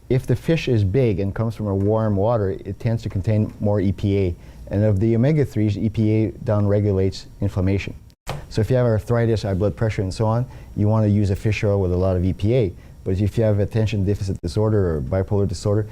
S2: if the fish is big and comes from a warm water, it tends to contain more EPA. And of the omega-3s, EPA downregulates inflammation. So if you have arthritis, high blood pressure, and so on, you want to use a fish oil with a lot of EPA. But if you have attention deficit disorder or bipolar disorder,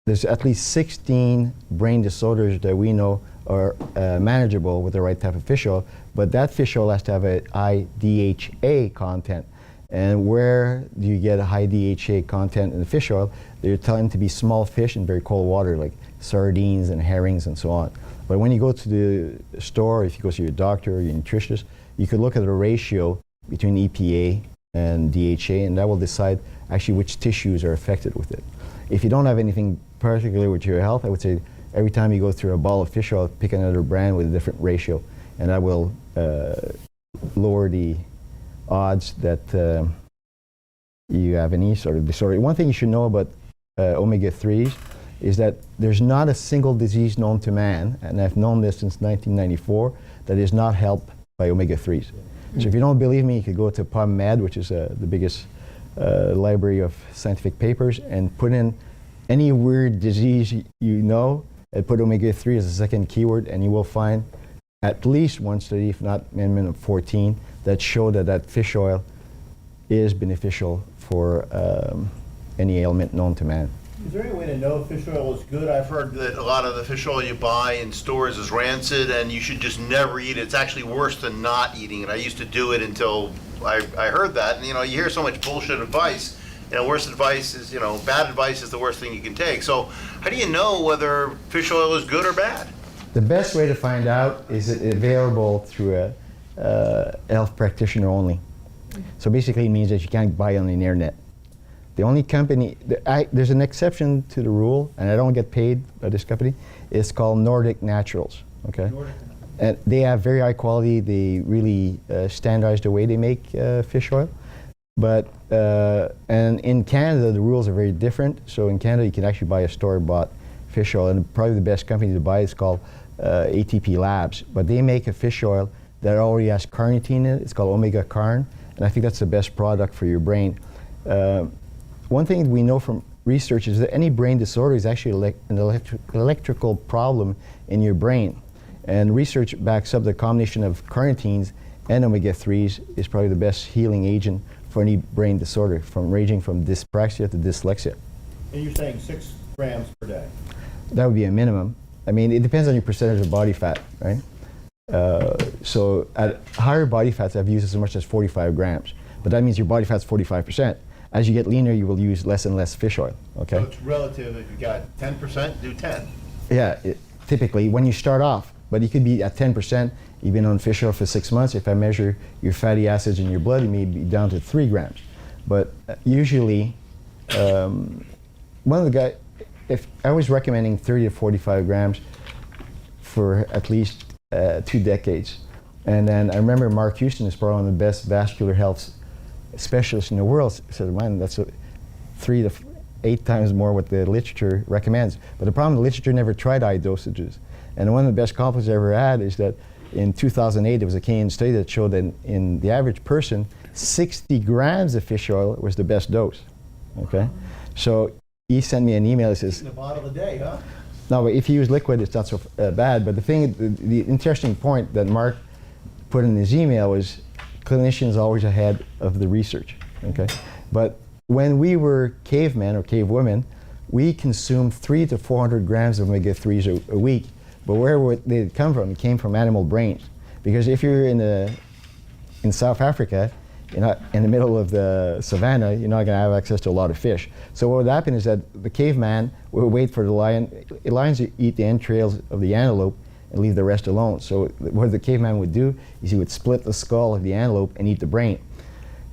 S2: there's at least 16 brain disorders that we know are manageable with the right type of fish oil. But that fish oil has to have a high DHA content. And where do you get a high DHA content in the fish oil? They tend to be small fish in very cold water, like sardines and herrings and so on. But when you go to the store, if you go to your doctor or your nutritionist, you could look at the ratio between EPA and DHA, and that will decide actually which tissues are affected with it. if you don't have anything particular with your health, I would say every time you go through a ball of fish oil, pick another brand with a different ratio, and that will lower the odds that you have any sort of disorder. One thing you should know about omega-3s is that there's not a single disease known to man, and I've known this since 1994, that is not helped by omega-3s. So if you don't believe me, you could go to PubMed, which is the biggest library of scientific papers, and put in any weird disease you know, and put omega-3 as a second keyword, and you will find at least one study, if not minimum 14, that show that fish oil is beneficial for any ailment known to man.
S4: Is there any way to know if fish oil is good? I've heard that a lot of the fish oil you buy in stores is rancid and you should just never eat it. It's actually worse than not eating it. I used to do it until I heard that. And you hear so much bullshit advice. Worst advice is, bad advice is the worst thing you can take. So how do you know whether fish oil is good or bad?
S2: The best way to find out is it available through a health practitioner only. So basically it means that you can't buy on the internet. The only company, there's an exception to the rule, and I don't get paid by this company. It's called Nordic Naturals, okay? And they have very high quality. They really standardize the way they make fish oil. But, and in Canada, the rules are very different. So in Canada, you can actually buy a store-bought fish oil, and probably the best company to buy is called ATP Labs. But they make a fish oil that already has carnitine in it. It's called Omega Carn, and I think that's the best product for your brain. One thing we know from research is that any brain disorder is actually an electrical problem in your brain. And research backs up the combination of carnitines and omega-3s is probably the best healing agent for any brain disorder, ranging from dyspraxia to dyslexia.
S4: And you're saying 6 grams per day?
S2: That would be a minimum. I mean, it depends on your percentage of body fat, right? So at higher body fats, I've used as much as 45 grams. But that means your body fat's 45%. As you get leaner, you will use less and less fish oil, okay?
S4: So it's relative. If you got 10%, do 10.
S2: Yeah, typically when you start off, but you could be at 10%. You've been on fish oil for 6 months. If I measure your fatty acids in your blood, you may be down to 3 grams. But usually, one of the guys, if I was recommending 30 to 45 grams for at least 2 decades. And then I remember Mark Houston is probably one of the best vascular health specialists in the world, said, man, that's 3 to 8 times more what the literature recommends. But the problem, the literature never tried high dosages. And one of the best compliments I ever had is that in 2008, there was a Canadian study that showed that in the average person, 60 grams of fish oil was the best dose, okay? So he sent me an email that says,
S4: In a bottle a day, huh?
S2: no, but if you use liquid, it's not so bad. But the interesting point that Mark put in his email was clinicians always ahead of the research, okay? But when we were cavemen or cavewomen, we consumed 300 to 400 grams of omega-3s a week. But where would they come from? It came from animal brains. Because if you're in South Africa, you're not in the middle of the savannah, you're not going to have access to a lot of fish. So what would happen is that the caveman would wait for the lion. Lions eat the entrails of the antelope and leave the rest alone. So what the caveman would do is he would split the skull of the antelope and eat the brain.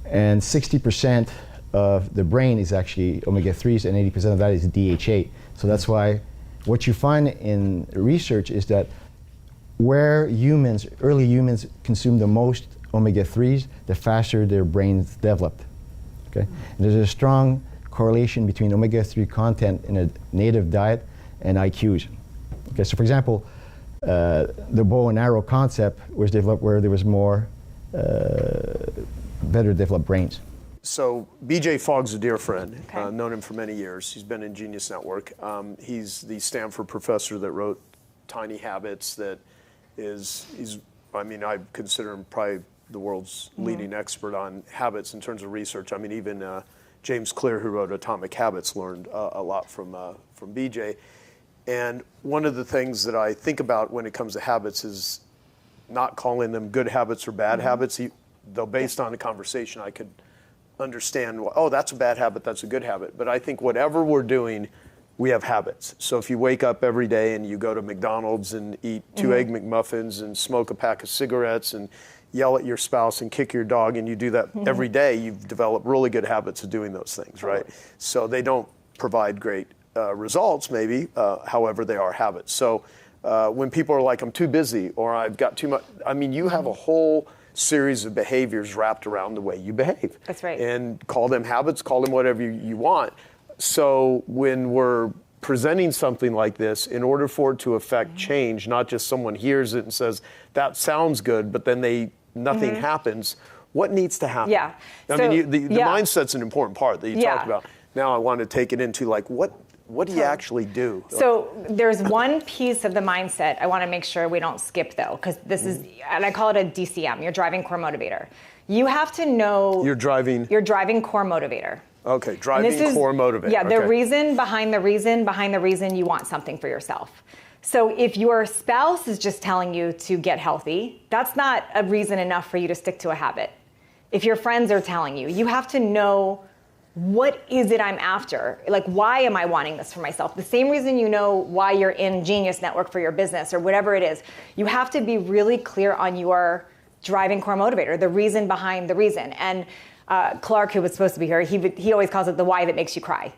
S2: And 60% of the brain is actually omega-3s and 80% of that is DHA. So that's why what you find in research is that where early humans consume the most omega-3s, the faster their brains developed. Okay? And there's a strong correlation between omega-3 content in a native diet and IQs. Okay, so for example, the bow and arrow concept was developed where there was more better developed brains.
S11: So BJ Fogg's a dear friend. Known him for many years. He's been in Genius Network. He's the Stanford professor that wrote Tiny Habits. I consider him probably the world's leading expert on habits in terms of research. I mean, even James Clear, who wrote Atomic Habits, learned a lot from BJ. And one of the things that I think about when it comes to habits is not calling them good habits or bad habits. Though based on the conversation, I could understand, oh, that's a bad habit, that's a good habit. But I think whatever we're doing, we have habits. So if you wake up every day and you go to McDonald's and eat 2 Egg McMuffins and smoke a pack of cigarettes and yell at your spouse and kick your dog, and you do that every day, you've developed really good habits of doing those things, right? So they don't provide great results, maybe. However, they are habits. So when people are like, I'm too busy, or I've got too much, I mean, you have a whole series of behaviors wrapped around the way you behave.
S12: That's right.
S11: And call them habits, call them whatever you want. So when we're presenting something like this, in order for it to affect change, not just someone hears it and says, that sounds good, but then nothing happens, what needs to happen?
S12: Yeah.
S11: I mean, the mindset's an important part that you talked about. Now I want to take it into like, what do you actually do?
S12: So there's one piece of the mindset I want to make sure we don't skip, though, because this is, and I call it a DCM, your driving core motivator. You have to know your driving core motivator.
S11: Okay, driving core motivator.
S12: Yeah, the reason behind the reason you want something for yourself. So if your spouse is just telling you to get healthy, that's not a reason enough for you to stick to a habit. If your friends are telling you, you have to know, what is it I'm after? Like, why am I wanting this for myself? The same reason you know why you're in Genius Network for your business or whatever it is. You have to be really clear on your driving core motivator, the reason behind the reason. And Clark, who was supposed to be here, he always calls it the why that makes you cry.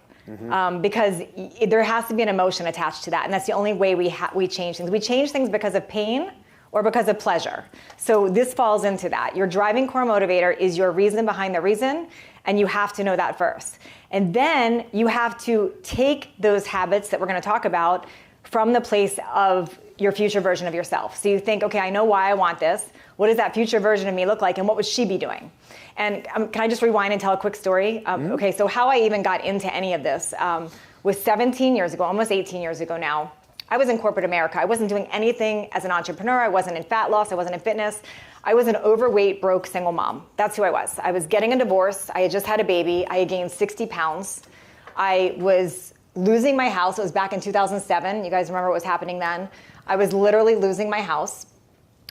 S12: Because there has to be an emotion attached to that. And that's the only way we change things. We change things because of pain or because of pleasure. So this falls into that. Your driving core motivator is your reason behind the reason, and you have to know that first. And then you have to take those habits that we're going to talk about from the place of your future version of yourself. So you think, okay, I know why I want this. What does that future version of me look like, and what would she be doing? And can I just rewind and tell a quick story? Okay, so how I even got into any of this was 17 years ago, almost 18 years ago now. I was in corporate America. I wasn't doing anything as an entrepreneur. I wasn't in fat loss. I wasn't in fitness. I was an overweight, broke, single mom. That's who I was. I was getting a divorce. I had just had a baby. I had gained 60 pounds. I was losing my house. It was back in 2007. You guys remember what was happening then? I was literally losing my house.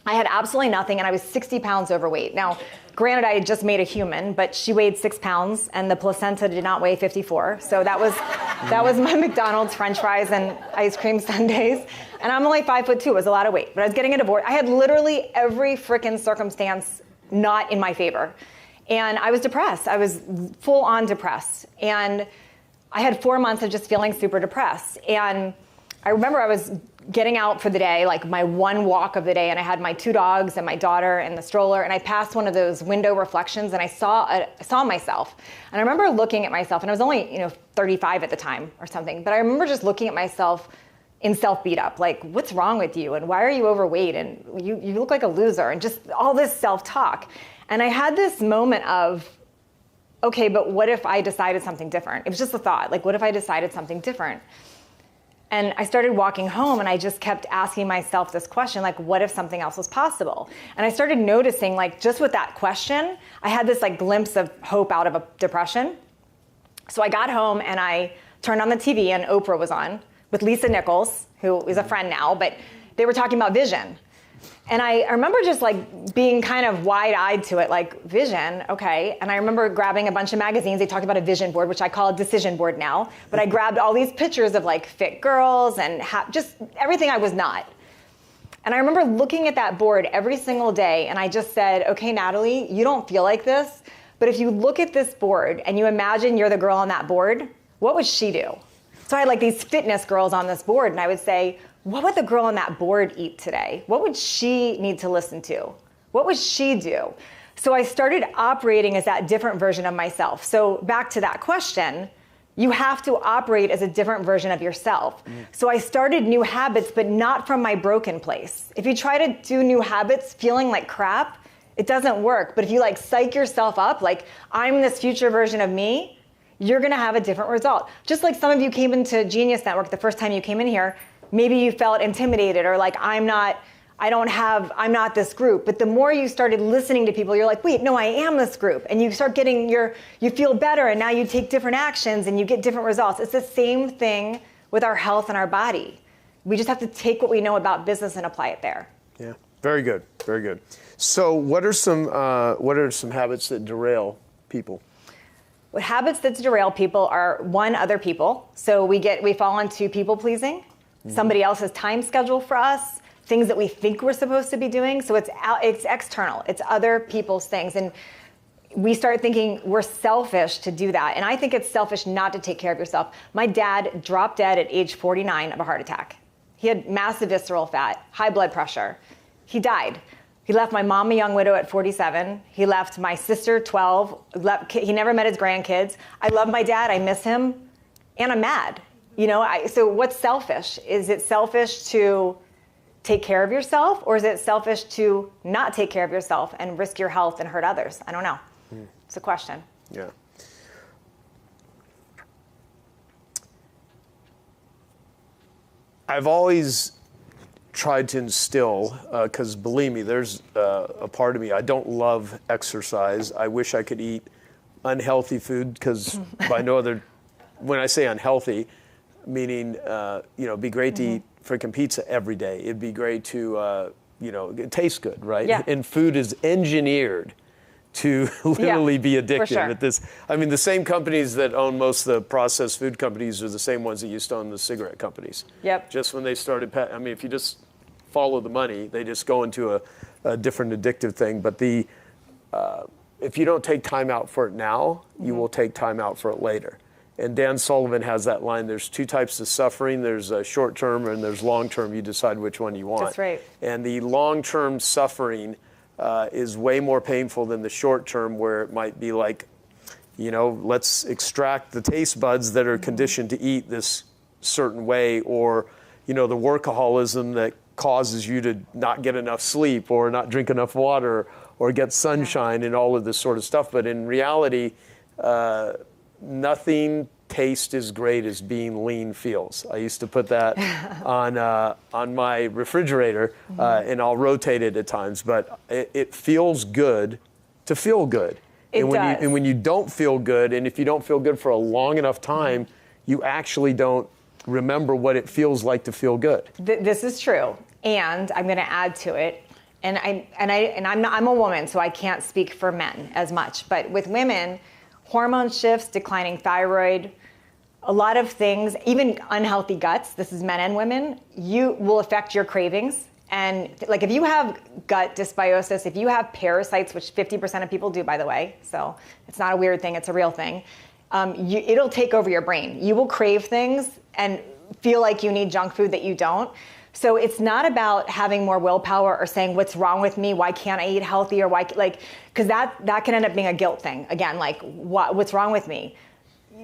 S12: I had absolutely nothing, and I was 60 pounds overweight. Now, granted, I had just made a human, but she weighed 6 pounds, and the placenta did not weigh 54. So that was my McDonald's French fries and ice cream sundaes. And I'm only 5'2". It was a lot of weight. But I was getting a divorce. I had literally every frickin' circumstance not in my favor. And I was depressed. I was full on depressed. And I had 4 months of just feeling super depressed. And I remember I was getting out for the day, like my one walk of the day, and I had my 2 dogs and my daughter and the stroller, and I passed one of those window reflections, and I saw myself. And I remember looking at myself, and I was only 35 at the time or something, but I remember just looking at myself in self-beat up, like, what's wrong with you, and why are you overweight, and you look like a loser, and just all this self-talk. And I had this moment of, okay, but what if I decided something different? It was just a thought, like, what if I decided something different? And I started walking home, and I just kept asking myself this question, like, what if something else was possible? And I started noticing, like, just with that question, I had this like glimpse of hope out of a depression. So I got home and I turned on the TV, and Oprah was on with Lisa Nichols, who is a friend now, but they were talking about vision. And I remember just like being kind of wide-eyed to it, like, vision, okay. And I remember grabbing a bunch of magazines. They talked about a vision board, which I call a decision board now. But I grabbed all these pictures of like fit girls and just everything I was not. And I remember looking at that board every single day, and I just said, okay, Natalie, you don't feel like this, but if you look at this board and you imagine you're the girl on that board, what would she do? So I had like these fitness girls on this board, and I would say, what would the girl on that board eat today? What would she need to listen to? What would she do? So I started operating as that different version of myself. So back to that question, you have to operate as a different version of yourself. So I started new habits, but not from my broken place. If you try to do new habits feeling like crap, it doesn't work. But if you like psych yourself up, like, I'm this future version of me, you're gonna have a different result. Just like some of you came into Genius Network the first time you came in here, maybe you felt intimidated or like, I'm not this group. But the more you started listening to people, you're like, wait, no, I am this group. And you start getting you feel better, and now you take different actions and you get different results. It's the same thing with our health and our body. We just have to take what we know about business and apply it there.
S11: Yeah, very good, very good. So what are some habits that derail people?
S12: What habits that derail people are, one, other people. So we fall into people pleasing. Somebody else's time schedule for us, things that we think we're supposed to be doing. So it's external. It's other people's things. And we start thinking we're selfish to do that. And I think it's selfish not to take care of yourself. My dad dropped dead at age 49 of a heart attack. He had massive visceral fat, high blood pressure. He died. He left my mom a young widow at 47. He left my sister 12. He never met his grandkids. I love my dad. I miss him. And I'm mad. So what's selfish? Is it selfish to take care of yourself, or is it selfish to not take care of yourself and risk your health and hurt others? I don't know. It's a question.
S11: Yeah. I've always tried to instill, because believe me, there's a part of me, I don't love exercise. I wish I could eat unhealthy food, because by no other, when I say unhealthy, meaning, it'd be great to eat freaking pizza every day. It'd be great to, it tastes good, right?
S12: Yeah.
S11: And food is engineered to literally be addictive.
S12: sure.
S11: At this, the same companies that own most of the processed food companies are the same ones that used to own the cigarette companies.
S12: Yep.
S11: Just when they started, if you just follow the money, they just go into a different addictive thing. But if you don't take time out for it now, you will take time out for it later. And Dan Sullivan has that line, there's two types of suffering. There's short-term and there's long-term. You decide which one you want.
S12: That's right.
S11: And the long-term suffering is way more painful than the short-term, where it might be like, let's extract the taste buds that are conditioned to eat this certain way, or, the workaholism that causes you to not get enough sleep or not drink enough water or get sunshine and all of this sort of stuff. But in reality, nothing tastes as great as being lean feels. I used to put that on my refrigerator, and I'll rotate it at times. But it feels good to feel good. And when you don't feel good, and if you don't feel good for a long enough time, you actually don't remember what it feels like to feel good.
S12: This is true, and I'm going to add to it. And I'm a woman, so I can't speak for men as much. But with women, hormone shifts, declining thyroid, a lot of things, even unhealthy guts, this is men and women, you will affect your cravings. And like if you have gut dysbiosis, if you have parasites, which 50% of people do, by the way, so it's not a weird thing, it's a real thing, it'll take over your brain. You will crave things and feel like you need junk food that you don't. So it's not about having more willpower or saying, what's wrong with me? Why can't I eat healthy? Or why, because that can end up being a guilt thing. Again, what's wrong with me?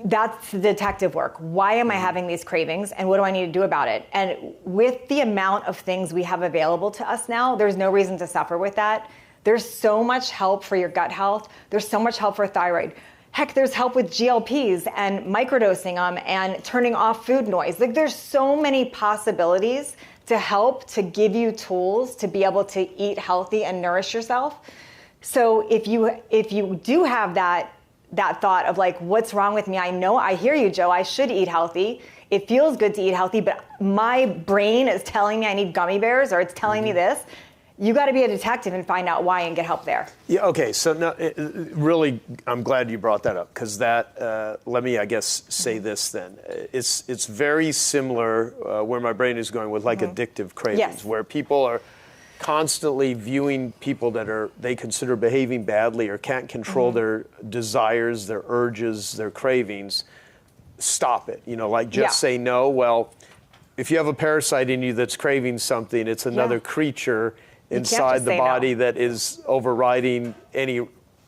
S12: That's the detective work. Why am I having these cravings, and what do I need to do about it? And with the amount of things we have available to us now, there's no reason to suffer with that. There's so much help for your gut health. There's so much help for thyroid. Heck, there's help with GLPs and microdosing them and turning off food noise. There's so many possibilities to help, to give you tools to be able to eat healthy and nourish yourself. So if you do have that thought of what's wrong with me? I hear you, Joe. I should eat healthy. It feels good to eat healthy, but my brain is telling me I need gummy bears, or it's telling me this. You got to be a detective and find out why and get help there.
S11: Yeah. Okay. So now, really, I'm glad you brought that up, because that. Let me, say this then. It's very similar where my brain is going with addictive cravings,
S12: Yes.
S11: where people are constantly viewing people that they consider behaving badly or can't control their desires, their urges, their cravings. Stop it. Say no. Well, if you have a parasite in you that's craving something, it's another creature inside the body that is overriding any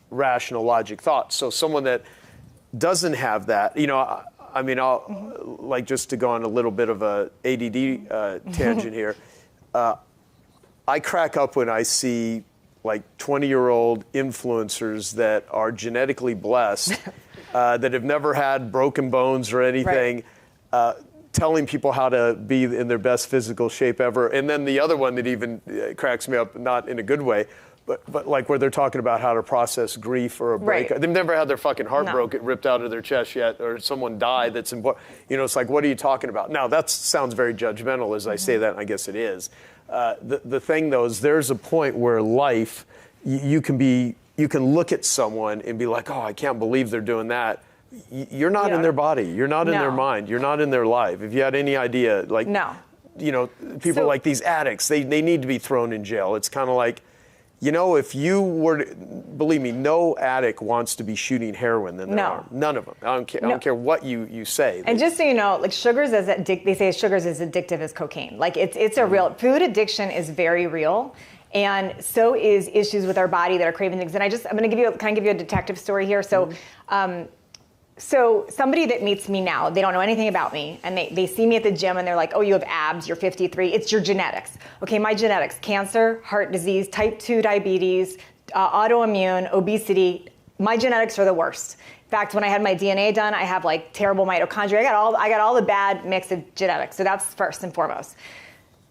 S11: rational logic thought. So someone that doesn't have that, I'll just to go on a little bit of a ADD tangent here. I crack up when I see 20-year-old influencers that are genetically blessed, that have never had broken bones or anything, telling people how to be in their best physical shape ever. And then the other one that even cracks me up, not in a good way, but where they're talking about how to process grief or a breakup. They've never had their fucking heart ripped out of their chest yet, or someone died that's important. It's what are you talking about? Now, that sounds very judgmental as I say that, and I guess it is. The thing, though, is there's a point where life, you can look at someone and be like, oh, I can't believe they're doing that. You're not in their body. You're not in their mind. You're not in their life. If you had any idea, people like these addicts, they need to be thrown in jail. It's kind of like, You know, if you were to, believe me, no addict wants to be shooting heroin than there are. None of them. I don't care what you say.
S12: And just so you know, like sugars is they say sugars is addictive as cocaine. Like it's a real, food addiction is very real. And so is issues with our body that are craving things. And I'm going to give you, can I give you a detective story here? So, so somebody that meets me now, they don't know anything about me, and they see me at the gym and they're like, oh, you have abs, you're 53, it's your genetics. Okay, my genetics, cancer, heart disease, type 2 diabetes, autoimmune, obesity, my genetics are the worst. In fact, when I had my DNA done, I have like terrible mitochondria. I got all the bad mix of genetics, so that's first and foremost.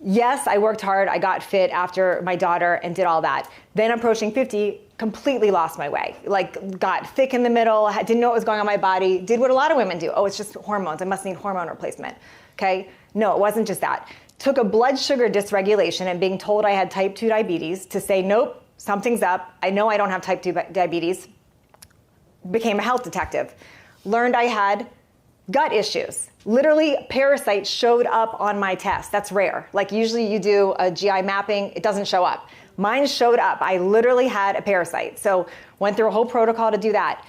S12: Yes, I worked hard, I got fit after my daughter and did all that. Then approaching 50, completely lost my way. Like got thick in the middle, didn't know what was going on in my body, did what a lot of women do. Oh, it's just hormones, I must need hormone replacement. Okay, no, it wasn't just that. Took a blood sugar dysregulation and being told I had type 2 diabetes to say, nope, something's up. I know I don't have type 2 diabetes. Became a health detective. Learned I had gut issues. Literally, parasites showed up on my test. That's rare. Like usually you do a GI mapping, it doesn't show up. Mine showed up. I literally had a parasite. So went through a whole protocol to do that.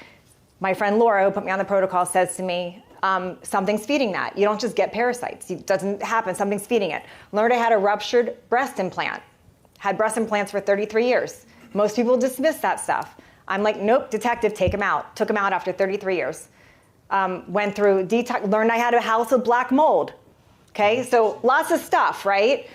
S12: My friend Laura, who put me on the protocol, says to me, something's feeding that. You don't just get parasites. It doesn't happen. Something's feeding it. Learned I had a ruptured breast implant. Had breast implants for 33 years. Most people dismiss that stuff. I'm like, nope, detective, take them out. Took them out after 33 years. Went through detox, learned I had a house with black mold. Okay, so lots of stuff, right?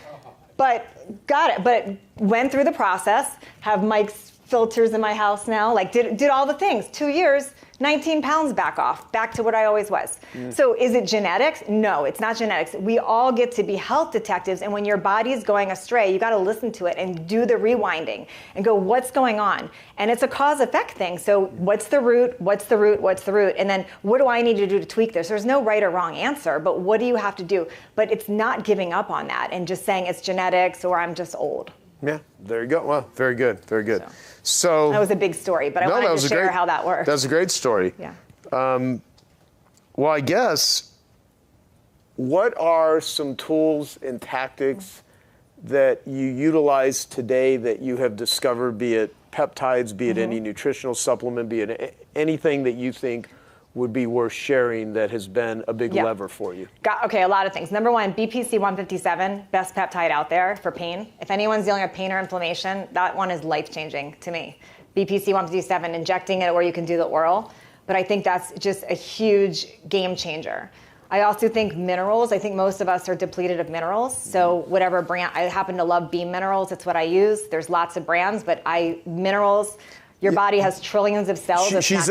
S12: But got it, but went through the process, have Mike's filters in my house now, like did all the things. 2 years, 19 pounds back to what I always was. So is it genetics? No, it's not genetics. We all get to be health detectives, and when your body's going astray, you gotta listen to it and do the rewinding and go, what's going on? And it's a cause-effect thing. So what's the root, what's the root, what's the root? And then what do I need to do to tweak this? There's no right or wrong answer, but what do you have to do? But it's not giving up on that and just saying it's genetics or I'm just old.
S11: Yeah, there you go. Well, very good, very good. So
S12: that was a big story, but I wanted to share how that works.
S11: That's a great story.
S12: Yeah.
S11: Well, I guess, what are some tools and tactics that you utilize today that you have discovered, be it peptides, be it any nutritional supplement, be it anything that you think would be worth sharing that has been a big lever for you?
S12: Okay, a lot of things. Number one, BPC 157, best peptide out there for pain. If anyone's dealing with pain or inflammation, that one is life-changing to me. BPC 157, injecting it, or you can do the oral. But I think that's just a huge game changer. I also think minerals. I think most of us are depleted of minerals. So whatever brand, I happen to love Beam Minerals. It's what I use. There's lots of brands, but minerals. Your body has trillions of cells.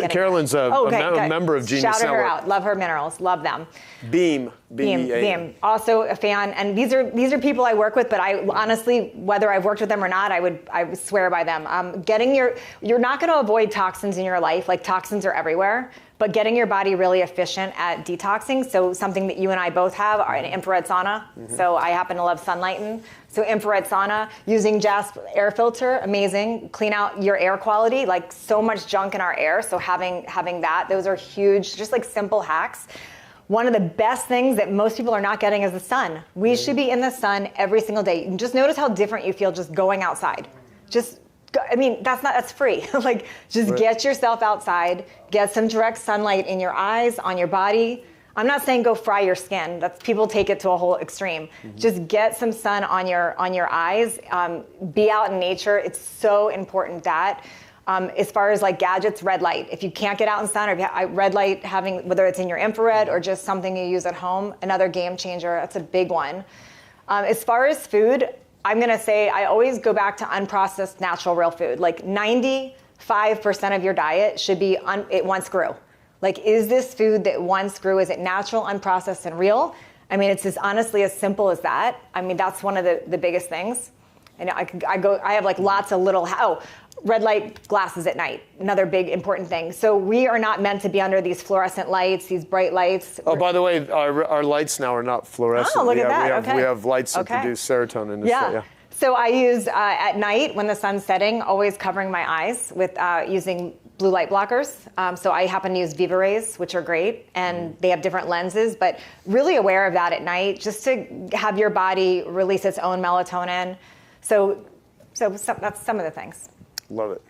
S11: Carolyn's a member of Genius Network.
S12: Shout her out. Love her minerals. Love them.
S11: Beam.
S12: Beam. Also a fan. And these are people I work with, but I honestly, whether I've worked with them or not, I would swear by them. You're not going to avoid toxins in your life. Like toxins are everywhere. But getting your body really efficient at detoxing, so something that you and I both have are an infrared sauna. So I happen to love sunlighting. So infrared sauna, using Jasp air filter, amazing. Clean out your air quality, like so much junk in our air. So having that, those are huge, just like simple hacks. One of the best things that most people are not getting is the sun. We should be in the sun every single day. Just notice how different you feel just going outside. That's free. Like, just get yourself outside, get some direct sunlight in your eyes, on your body. I'm not saying go fry your skin. People take it to a whole extreme. Just get some sun on your eyes. Be out in nature. It's so important that. As far as like gadgets, red light. If you can't get out in sun, or red light, whether it's in your infrared or just something you use at home, another game changer. That's a big one. As far as food, I'm going to say I always go back to unprocessed, natural, real food. Like 95% of your diet should be it once grew. Like, is this food that once grew? Is it natural, unprocessed, and real? I mean, it's honestly as simple as that. I mean, that's one of the biggest things. And I have like lots of little, red light glasses at night, another big important thing. So we are not meant to be under these fluorescent lights, these bright lights.
S11: Oh, by the way, our lights now are not fluorescent.
S12: Oh, look at that.
S11: We have lights that produce serotonin.
S12: Yeah. So I use, at night when the sun's setting, always covering my eyes with using blue light blockers. So I happen to use Viva Rays, which are great, and they have different lenses, but really aware of that at night, just to have your body release its own melatonin. So So that's some of the things.
S11: Love it.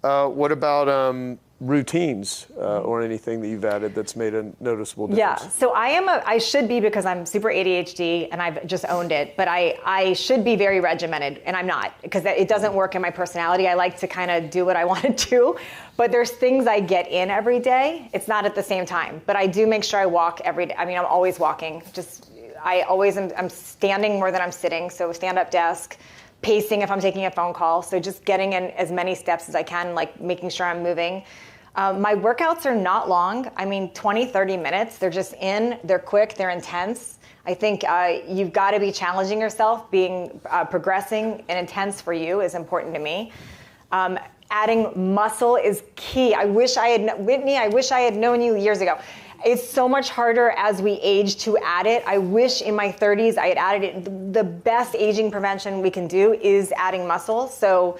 S11: What about routines or anything that you've added that's made a noticeable difference?
S12: Yeah, so I should be, because I'm super ADHD and I've just owned it, but I should be very regimented, and I'm not, because it doesn't work in my personality. I like to kind of do what I want to do, but there's things I get in every day. It's not at the same time, but I do make sure I walk every day. I mean, I'm always walking. I'm standing more than I'm sitting, so stand-up desk, pacing if I'm taking a phone call, so just getting in as many steps as I can, like making sure I'm moving. My workouts are not long. I mean, 20, 30 minutes. They're just they're quick, they're intense. I think you've got to be challenging yourself. Being progressing and intense for you is important to me. Adding muscle is key. Whitney, I wish I had known you years ago. It's so much harder as we age to add it. I wish in my 30s I had added it. The best aging prevention we can do is adding muscle. So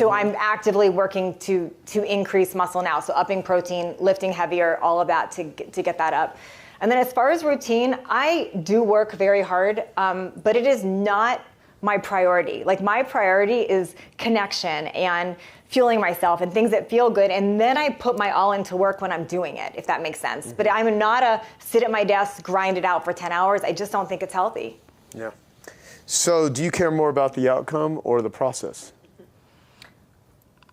S12: I'm actively working to increase muscle now. So upping protein, lifting heavier, all of that to get that up. And then as far as routine, I do work very hard, but it is not my priority. Like, my priority is connection and fueling myself and things that feel good. And then I put my all into work when I'm doing it, if that makes sense. But I'm not a sit at my desk, grind it out for 10 hours. I just don't think it's healthy.
S11: Yeah. So do you care more about the outcome or the process?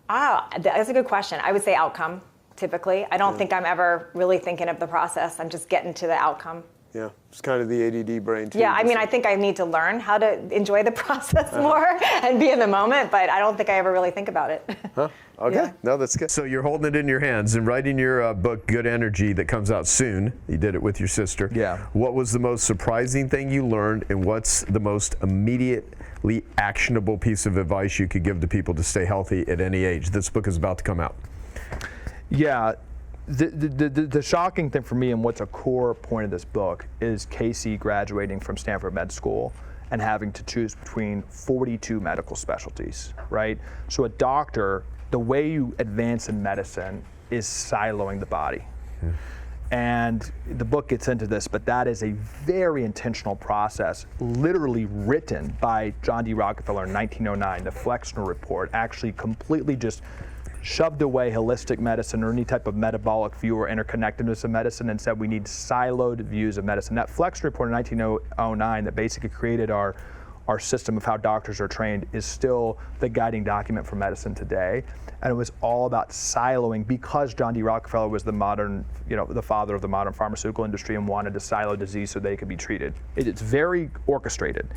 S12: That's a good question. I would say outcome, typically. I don't think I'm ever really thinking of the process. I'm just getting to the outcome.
S11: Yeah, it's kind of the ADD brain too.
S12: Yeah, I mean, I think I need to learn how to enjoy the process more and be in the moment, but I don't think I ever really think about it.
S11: Huh? Okay,
S12: Yeah.
S11: no, that's good.
S1: So you're holding it in your hands and writing your book, Good Energy, that comes out soon. You did it with your sister.
S13: Yeah.
S1: What was the most surprising thing you learned, and what's the most immediately actionable piece of advice you could give to people to stay healthy at any age? This book is about to come out.
S13: Yeah. The shocking thing for me, and what's a core point of this book, is Casey graduating from Stanford Med School and having to choose between 42 medical specialties, right? So a doctor, the way you advance in medicine is siloing the body. Yeah. And the book gets into this, but that is a very intentional process, literally written by John D. Rockefeller in 1909. The Flexner Report actually completely just shoved away holistic medicine or any type of metabolic view or interconnectedness of medicine and said we need siloed views of medicine. That Flexner Report in 1909 that basically created our system of how doctors are trained is still the guiding document for medicine today. And it was all about siloing, because John D. Rockefeller was the father of the modern pharmaceutical industry and wanted to silo disease so they could be treated. It's very orchestrated.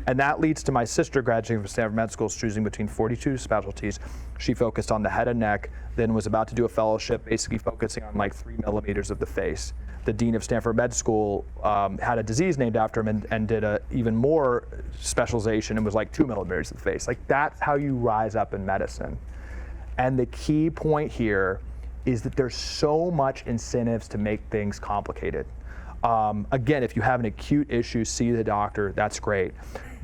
S13: And that leads to my sister graduating from Stanford Med School, choosing between 42 specialties. She focused on the head and neck, then was about to do a fellowship, basically focusing on like 3 millimeters of the face. The dean of Stanford Med School had a disease named after him and did a even more specialization and was like 2 millimeters of the face. Like, that's how you rise up in medicine. And the key point here is that there's so much incentives to make things complicated. Again, if you have an acute issue, see the doctor, that's great.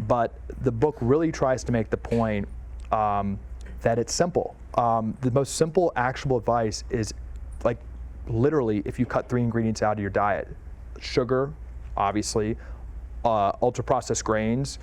S13: But the book really tries to make the point that it's simple. The most simple, actionable advice is, like, literally, if you cut 3 ingredients out of your diet: sugar, obviously, ultra-processed grains,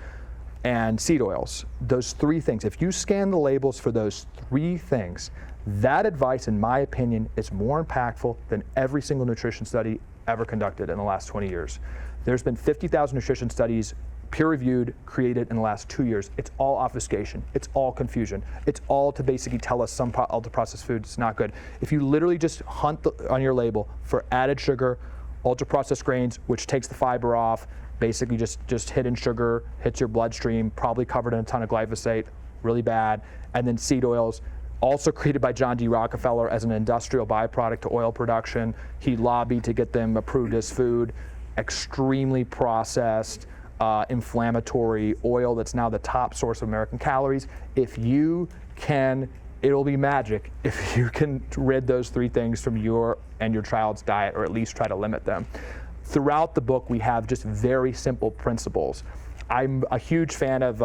S13: and seed oils. Those 3 things. If you scan the labels for those 3 things, that advice, in my opinion, is more impactful than every single nutrition study ever conducted in the last 20 years. There's been 50,000 nutrition studies peer-reviewed, created in the last 2 years. It's all obfuscation. It's all confusion. It's all to basically tell us some ultra-processed food is not good. If you literally just hunt on your label for added sugar, ultra-processed grains, which takes the fiber off, basically just hidden sugar, hits your bloodstream, probably covered in a ton of glyphosate, really bad, and then seed oils, also created by John D. Rockefeller as an industrial byproduct to oil production. He lobbied to get them approved as food, extremely processed, inflammatory oil that's now the top source of American calories. If you can, it'll be magic if you can rid those 3 things from your and your child's diet, or at least try to limit them. Throughout the book, we have just very simple principles. I'm a huge fan of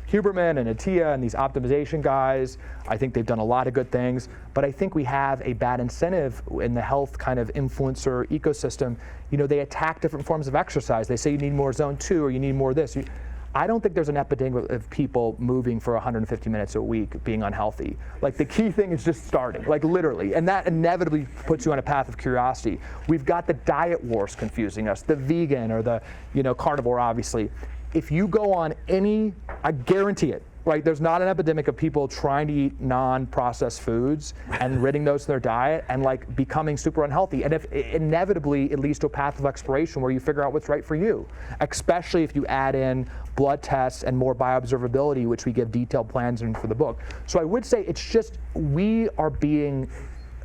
S13: Huberman and Attia and these optimization guys. I think they've done a lot of good things, but I think we have a bad incentive in the health kind of influencer ecosystem. You know, they attack different forms of exercise. They say you need more zone 2 or you need more this. I don't think there's an epidemic of people moving for 150 minutes a week being unhealthy. Like, the key thing is just starting, like, literally, and that inevitably puts you on a path of curiosity. We've got the diet wars confusing us, the vegan or the, carnivore, obviously. If you go on any, I guarantee it, right? There's not an epidemic of people trying to eat non-processed foods and ridding those to their diet and like becoming super unhealthy. And if inevitably it leads to a path of exploration where you figure out what's right for you, especially if you add in blood tests and more bioobservability, which we give detailed plans in for the book. So I would say it's just, we are being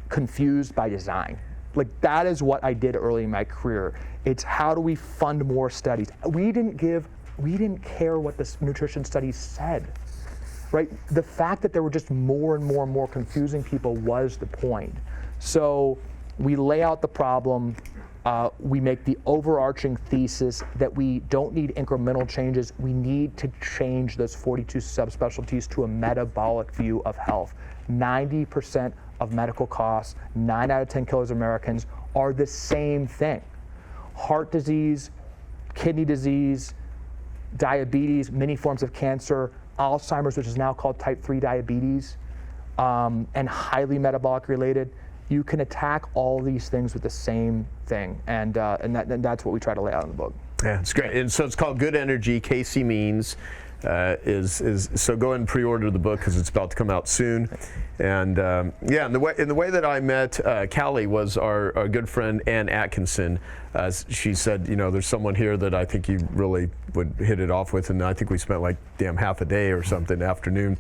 S13: confused by design. Like, that is what I did early in my career. It's how do we fund more studies? We didn't care what the nutrition studies said, right? The fact that there were just more and more and more confusing people was the point. So we lay out the problem, we make the overarching thesis that we don't need incremental changes, we need to change those 42 subspecialties to a metabolic view of health. 90% of medical costs, 9 out of 10 killers of Americans, are the same thing. Heart disease, kidney disease, diabetes, many forms of cancer, Alzheimer's, which is now called type 3 diabetes, and highly metabolic related. You can attack all these things with the same thing, and that's what we try to lay out in the book.
S1: Yeah, it's great. And so it's called Good Energy. Casey Means so go ahead and pre-order the book because it's about to come out soon. And yeah, in the way that I met Callie was our good friend Ann Atkinson. She said, there's someone here that I think you really would hit it off with, and I think we spent like half a day or something afternoon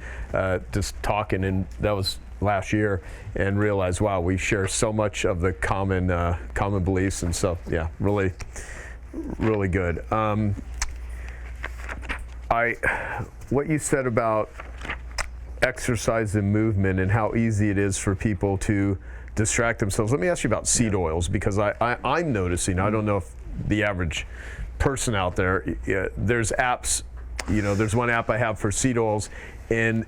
S1: just talking, and that was last year, and realized, wow, we share so much of the common beliefs, and so yeah, really good. What you said about exercise and movement and how easy it is for people to distract themselves. Let me ask you about seed oils, because I'm noticing, I don't know if the average person out there, there's apps, there's one app I have for seed oils, and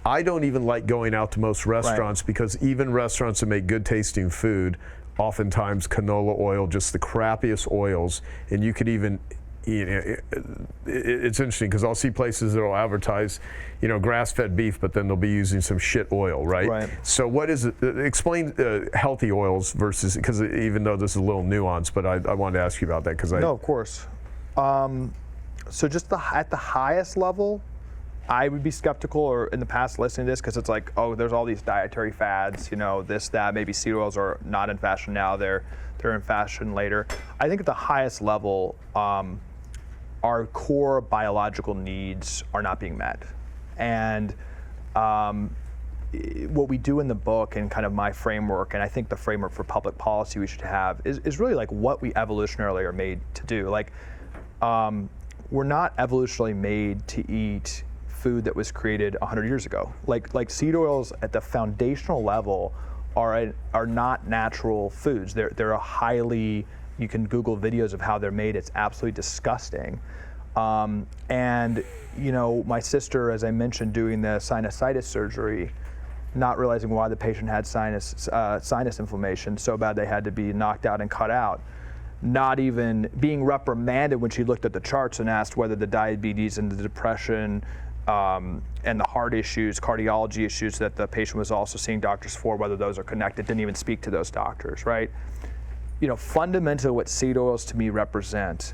S1: I don't even like going out to most restaurants, because even restaurants that make good tasting food, oftentimes canola oil, just the crappiest oils, and you could even, it's interesting because I'll see places that will advertise, grass-fed beef, but then they'll be using some shit oil, right? So what is it? Explain healthy oils versus, because even though this is a little nuanced, but I wanted to ask you about that because
S13: No, of course. So just at the highest level, I would be skeptical, or in the past listening to this, because it's like, oh, there's all these dietary fads, this, that, maybe seed oils are not in fashion now, they're in fashion later. I think at the highest level, our core biological needs are not being met. And what we do in the book and kind of my framework, and I think the framework for public policy we should have, is really like what we evolutionarily are made to do. Like, we're not evolutionarily made to eat food that was created 100 years ago. Like seed oils at the foundational level are not natural foods. They're a highly, you can Google videos of how they're made. It's absolutely disgusting. And my sister, as I mentioned, doing the sinusitis surgery, not realizing why the patient had sinus inflammation so bad they had to be knocked out and cut out. Not even being reprimanded when she looked at the charts and asked whether the diabetes and the depression and the heart issues, cardiology issues that the patient was also seeing doctors for, whether those are connected, didn't even speak to those doctors, right? Fundamentally what seed oils to me represent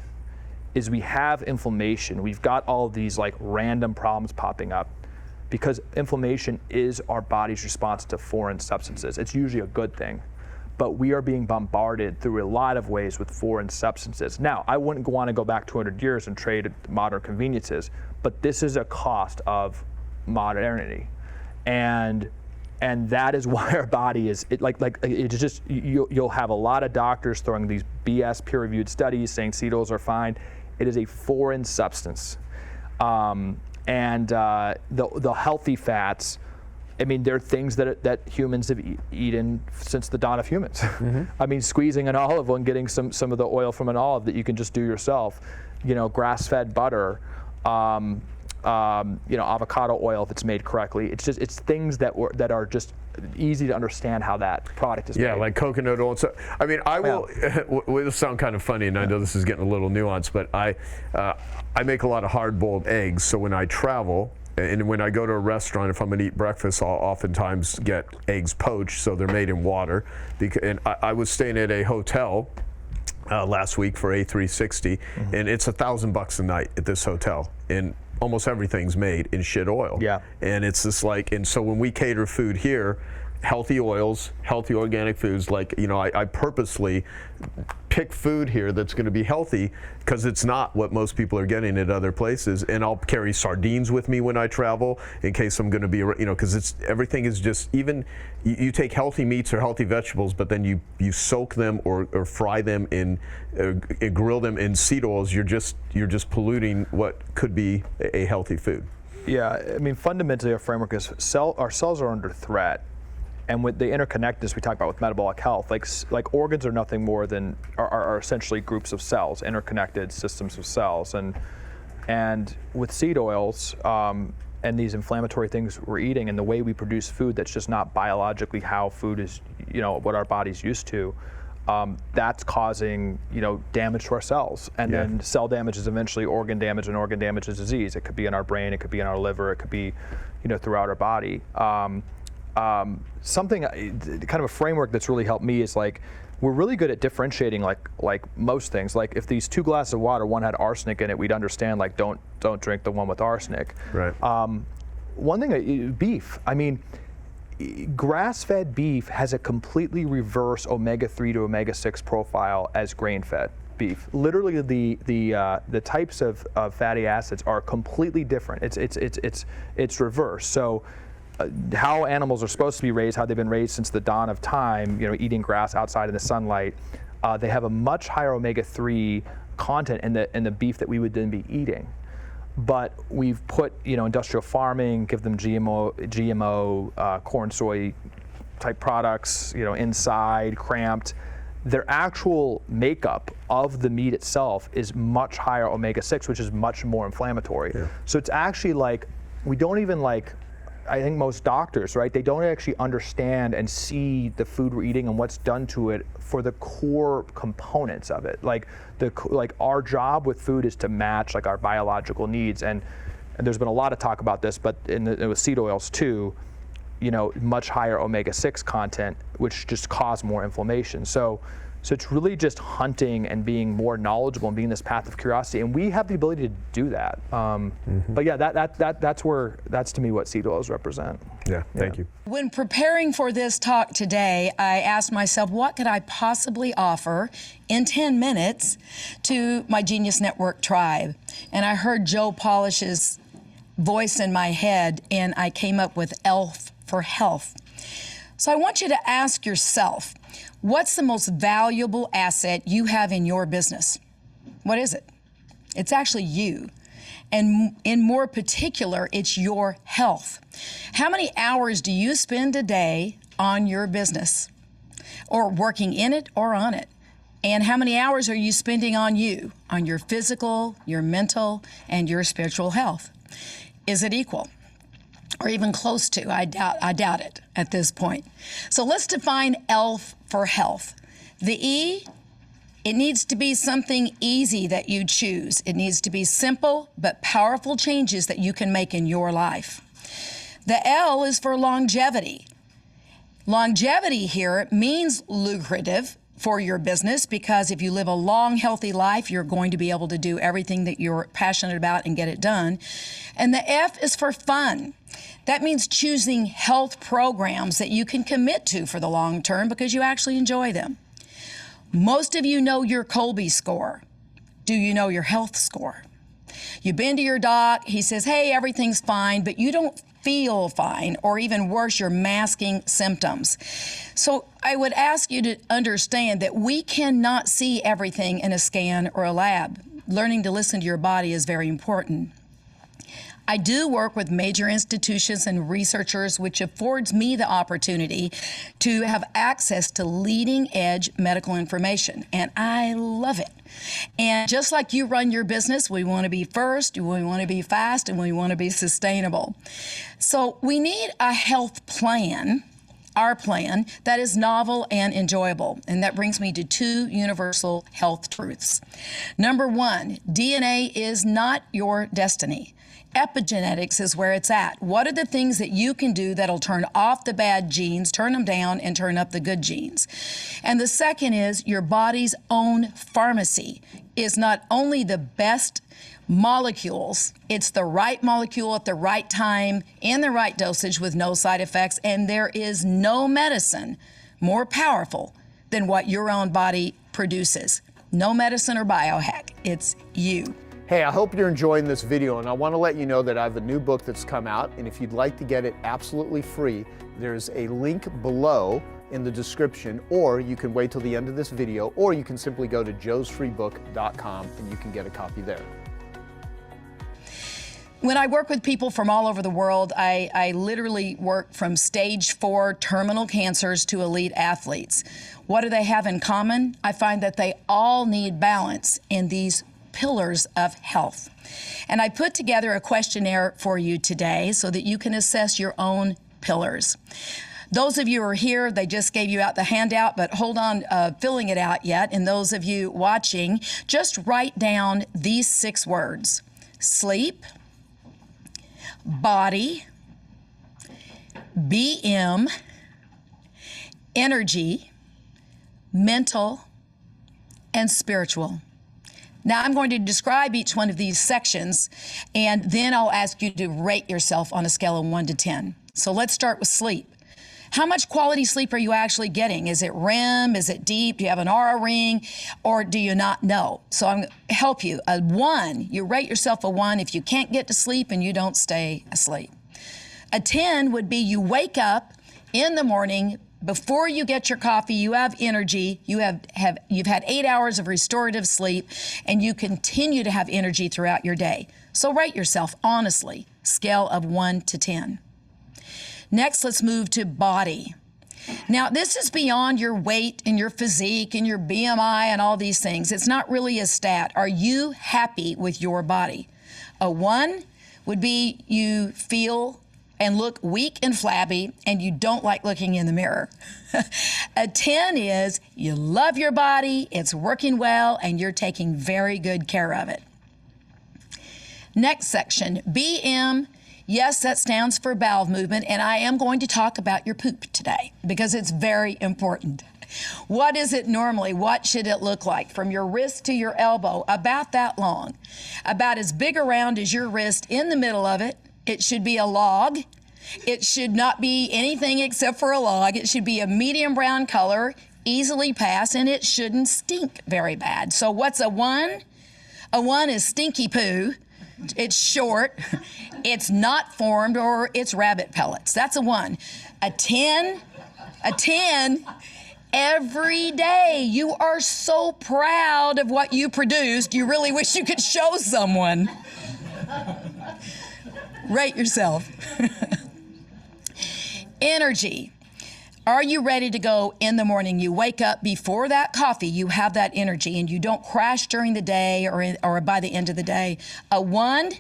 S13: is we have inflammation. We've got all of these like random problems popping up because inflammation is our body's response to foreign substances. It's usually a good thing, but we are being bombarded through a lot of ways with foreign substances. Now, I wouldn't want to go back 200 years and trade modern conveniences, but this is a cost of modernity. And that is why our body is, it's just, you'll have a lot of doctors throwing these BS peer-reviewed studies saying seed oils are fine. It is a foreign substance. The healthy fats, they're things that humans have eaten since the dawn of humans. Mm-hmm. Squeezing an olive and getting some of the oil from an olive that you can just do yourself. Grass-fed butter, avocado oil if it's made correctly. It's things that are just easy to understand how that product is made.
S14: Yeah, like coconut oil. So, I mean, I will. Will sound kind of funny, and I know this is getting a little nuanced, but I make a lot of hard-boiled eggs. So when I travel, and when I go to a restaurant, if I'm going to eat breakfast, I'll oftentimes get eggs poached, so they're made in water. And I was staying at a hotel last week for A360, and it's $1,000 a night at this hotel, and almost everything's made in shit oil.
S13: Yeah.
S14: And it's just like, and so when we cater food here, healthy oils, healthy organic foods, like, you know, I purposely pick food here that's going to be healthy because it's not what most people are getting at other places. And I'll carry sardines with me when I travel in case I'm going to be, you know, because everything is just, even you take healthy meats or healthy vegetables, but then you soak them or fry them in, grill them in seed oils. You're just polluting what could be a healthy food.
S13: Yeah, I mean, fundamentally, our framework is our cells are under threat. And with the interconnectedness we talk about with metabolic health, like organs are nothing more than are essentially groups of cells, interconnected systems of cells, and with seed oils and these inflammatory things we're eating and the way we produce food that's just not biologically how food is, you know, what our body's used to, that's causing, you know, damage to our cells, and then cell damage is eventually organ damage, and organ damage is disease. It could be in our brain, it could be in our liver, it could be, you know, throughout our body. Something kind of a framework that's really helped me is like we're really good at differentiating like most things. Like if these 2 glasses of water, one had arsenic in it, we'd understand like don't drink the one with arsenic.
S14: Right.
S13: One thing, beef. I mean, grass-fed beef has a completely reverse omega-3 to omega-6 profile as grain-fed beef. Literally, the types of fatty acids are completely different. It's reverse. So. How animals are supposed to be raised, how they've been raised since the dawn of time, you know, eating grass outside in the sunlight, they have a much higher omega-3 content in the beef that we would then be eating. But we've put, you know, industrial farming, give them GMO corn, soy type products, you know, inside, cramped. Their actual makeup of the meat itself is much higher omega-6, which is much more inflammatory. Yeah. So it's actually like, we don't even like, I think most doctors, right, they don't actually understand and see the food we're eating and what's done to it for the core components of it. Like our job with food is to match like our biological needs, and there's been a lot of talk about this, but with seed oils too, you know, much higher omega-6 content, which just cause more inflammation. So it's really just hunting and being more knowledgeable and being this path of curiosity, and we have the ability to do that. But yeah, that's to me what seed oils represent.
S14: Yeah, thank you.
S15: When preparing for this talk today, I asked myself, what could I possibly offer in 10 minutes to my Genius Network tribe? And I heard Joe Polish's voice in my head, and I came up with ELF for health. So I want you to ask yourself, what's the most valuable asset you have in your business? What is it? It's actually you. And in more particular, it's your health. How many hours do you spend a day on your business, or working in it or on it? And how many hours are you spending on you, on your physical, your mental, and your spiritual health? Is it equal? Or even close to? I doubt it at this point. So let's define ELF for health. The E, it needs to be something easy that you choose. It needs to be simple but powerful changes that you can make in your life. The L is for longevity. Longevity here means lucrative for your business, because if you live a long, healthy life, you're going to be able to do everything that you're passionate about and get it done. And the F is for fun. That means choosing health programs that you can commit to for the long term because you actually enjoy them. Most of you know your Colby score. Do you know your health score? You've been to your doc, he says, hey, everything's fine, but you don't feel fine, or even worse, you're masking symptoms. So I would ask you to understand that we cannot see everything in a scan or a lab. Learning to listen to your body is very important. I do work with major institutions and researchers, which affords me the opportunity to have access to leading edge medical information, and I love it. And just like you run your business, we want to be first, we want to be fast, and we want to be sustainable. So we need a health plan our plan that is novel and enjoyable. And that brings me to 2 universal health truths. Number 1, DNA is not your destiny. Epigenetics is where it's at. What are the things that you can do that'll turn off the bad genes, turn them down, and turn up the good genes? And the second is your body's own pharmacy is not only the best molecules, it's the right molecule at the right time, in the right dosage with no side effects, and there is no medicine more powerful than what your own body produces. No medicine or biohack, it's you.
S1: Hey, I hope you're enjoying this video, and I want to let you know that I have a new book that's come out, and if you'd like to get it absolutely free, there's a link below in the description, or you can wait till the end of this video, or you can simply go to joesfreebook.com and you can get a copy there.
S15: When I work with people from all over the world, I literally work from stage 4 terminal cancers to elite athletes. What do they have in common? I find that they all need balance in these pillars of health. And I put together a questionnaire for you today so that you can assess your own pillars. Those of you who are here, they just gave you out the handout, but hold on filling it out yet. And those of you watching, just write down these 6 words: sleep, body, BM, energy, mental, and spiritual. Now I'm going to describe each one of these sections, and then I'll ask you to rate yourself on a scale of 1 to 10. So let's start with sleep. How much quality sleep are you actually getting? Is it REM? Is it deep? Do you have an aura ring? Or do you not know? So I'm going to help you. A 1, you rate yourself a 1 if you can't get to sleep and you don't stay asleep. A 10 would be you wake up in the morning, before you get your coffee, you have energy, you've had 8 hours of restorative sleep, and you continue to have energy throughout your day. So rate yourself honestly, scale of 1 to 10. Next, let's move to body. Now, this is beyond your weight and your physique and your BMI and all these things. It's not really a stat. Are you happy with your body? A 1 would be you feel and look weak and flabby, and you don't like looking in the mirror. A 10 is you love your body, it's working well, and you're taking very good care of it. Next section, BM. Yes, that stands for bowel movement, and I am going to talk about your poop today because it's very important. What is it normally? What should it look like? From your wrist to your elbow, about that long. About as big around as your wrist, in the middle of it. It should be a log. It should not be anything except for a log. It should be a medium brown color, easily pass, and it shouldn't stink very bad. So what's a 1? A 1 is stinky poo. It's short. It's not formed, or it's rabbit pellets. That's a 1. A 10, every day you are so proud of what you produced, you really wish you could show someone. Rate yourself. Energy. Are you ready to go in the morning? You wake up before that coffee, you have that energy, and you don't crash during the day or by the end of the day. A 1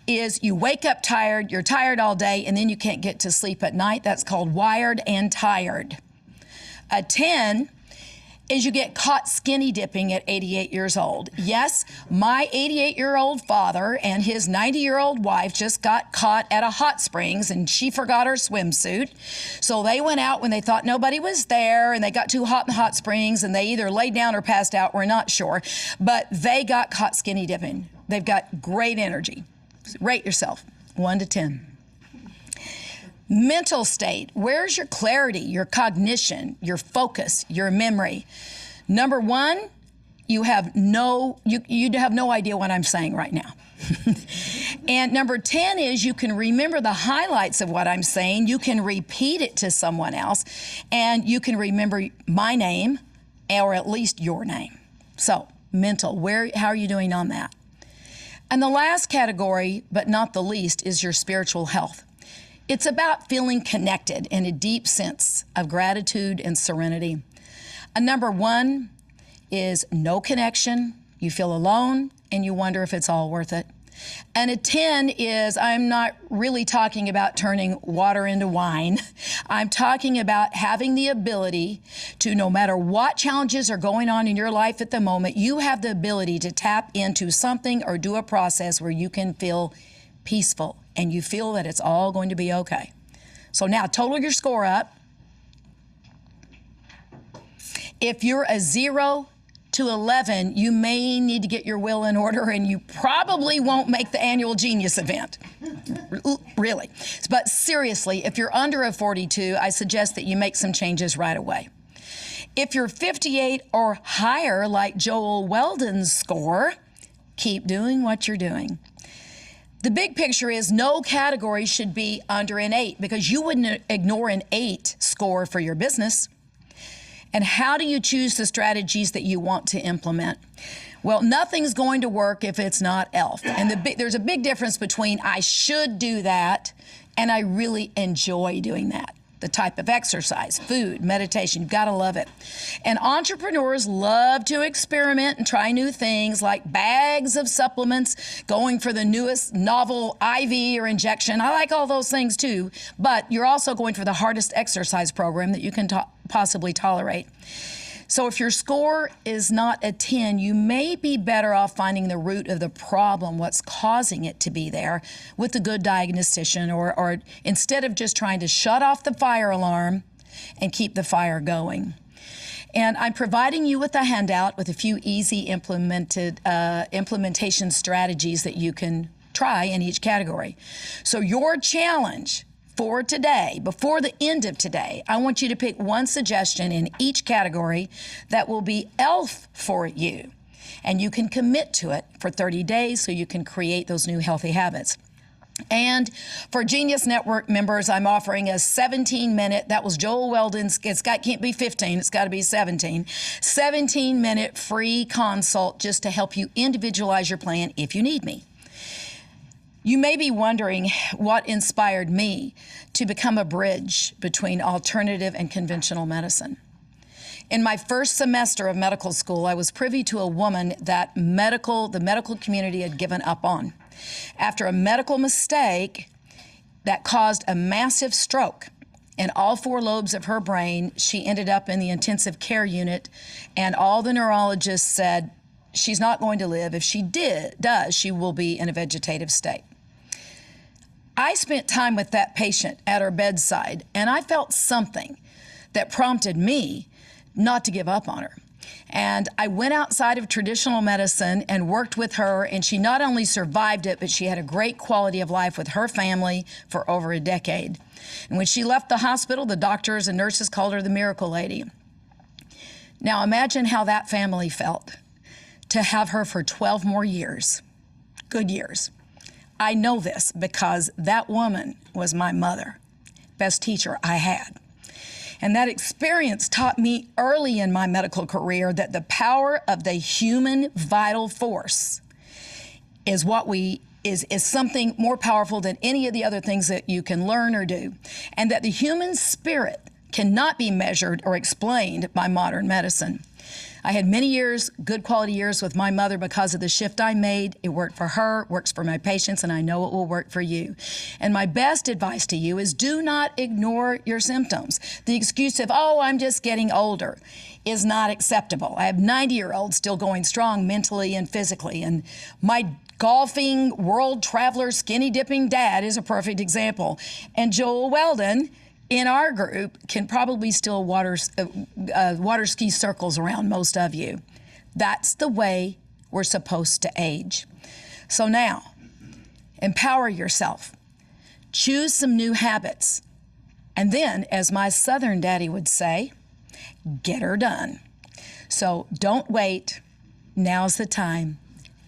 S15: is you wake up tired, you're tired all day, and then you can't get to sleep at night. That's called wired and tired. A 10 is you get caught skinny dipping at 88 years old. Yes, my 88-year-old father and his 90-year-old wife just got caught at a hot springs, and she forgot her swimsuit. So they went out when they thought nobody was there, and they got too hot in the hot springs, and they either laid down or passed out, we're not sure. But they got caught skinny dipping. They've got great energy. Rate yourself, 1 to 10. Mental state. Where's your clarity, your cognition, your focus, your memory? Number 1, you have no idea what I'm saying right now. And number 10 is you can remember the highlights of what I'm saying. You can repeat it to someone else, and you can remember my name, or at least your name. So mental, how are you doing on that? And the last category, but not the least, is your spiritual health. It's about feeling connected in a deep sense of gratitude and serenity. A number 1 is no connection. You feel alone and you wonder if it's all worth it. And a 10 is, I'm not really talking about turning water into wine. I'm talking about having the ability to, no matter what challenges are going on in your life at the moment, you have the ability to tap into something or do a process where you can feel peaceful and you feel that it's all going to be okay. So now total your score up. If you're a 0 to 11, you may need to get your will in order, and you probably won't make the annual Genius event. Really. But seriously, if you're under a 42, I suggest that you make some changes right away. If you're 58 or higher, like Joel Weldon's score, keep doing what you're doing. The big picture is no category should be under an 8, because you wouldn't ignore an 8 score for your business. And how do you choose the strategies that you want to implement? Well, nothing's going to work if it's not ELF. And there's a big difference between I should do that and I really enjoy doing that. The type of exercise, food, meditation, you've got to love it. And entrepreneurs love to experiment and try new things like bags of supplements, going for the newest novel IV or injection. I like all those things too, but you're also going for the hardest exercise program that you can possibly tolerate. So if your score is not a 10, you may be better off finding the root of the problem, what's causing it to be there, with a good diagnostician, or instead of just trying to shut off the fire alarm and keep the fire going. And I'm providing you with a handout with a few easy implementation strategies that you can try in each category. So your challenge for today, before the end of today, I want you to pick one suggestion in each category that will be ELF for you. And you can commit to it for 30 days so you can create those new healthy habits. And for Genius Network members, I'm offering a 17-minute, that was Joel Weldon's, can't be 15, it's got to be 17-minute free consult just to help you individualize your plan if you need me. You may be wondering what inspired me to become a bridge between alternative and conventional medicine. In my first semester of medical school, I was privy to a woman that the medical community had given up on. After a medical mistake that caused a massive stroke in all 4 lobes of her brain, she ended up in the intensive care unit, and all the neurologists said, she's not going to live. If she does, she will be in a vegetative state. I spent time with that patient at her bedside, and I felt something that prompted me not to give up on her. And I went outside of traditional medicine and worked with her, and she not only survived it, but she had a great quality of life with her family for over a decade. And when she left the hospital, the doctors and nurses called her the miracle lady. Now imagine how that family felt to have her for 12 more years, good years. I know this because that woman was my mother, best teacher I had. And that experience taught me early in my medical career that the power of the human vital force is something more powerful than any of the other things that you can learn or do. And that the human spirit cannot be measured or explained by modern medicine. I had many years, good quality years with my mother because of the shift I made. It worked for her, works for my patients, and I know it will work for you. And my best advice to you is do not ignore your symptoms. The excuse of, oh, I'm just getting older is not acceptable. I have 90-year-olds still going strong mentally and physically, and my golfing, world traveler, skinny dipping dad is a perfect example. And Joel Weldon, in our group, can probably still water ski circles around most of you. That's the way we're supposed to age. So now, empower yourself. Choose some new habits. And then, as my Southern daddy would say, get her done. So don't wait. Now's the time,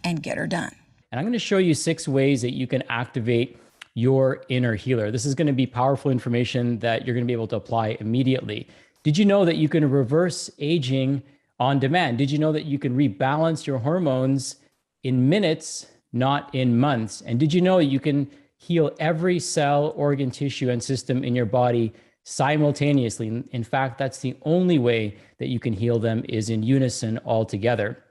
S15: and get her done.
S16: And I'm going to show you 6 ways that you can activate your inner healer. This is going to be powerful information that you're going to be able to apply immediately. Did you know that you can reverse aging on demand? Did you know that you can rebalance your hormones in minutes, not in months? And did you know you can heal every cell, organ, tissue, and system in your body simultaneously? In fact, that's the only way that you can heal them, is in unison all together.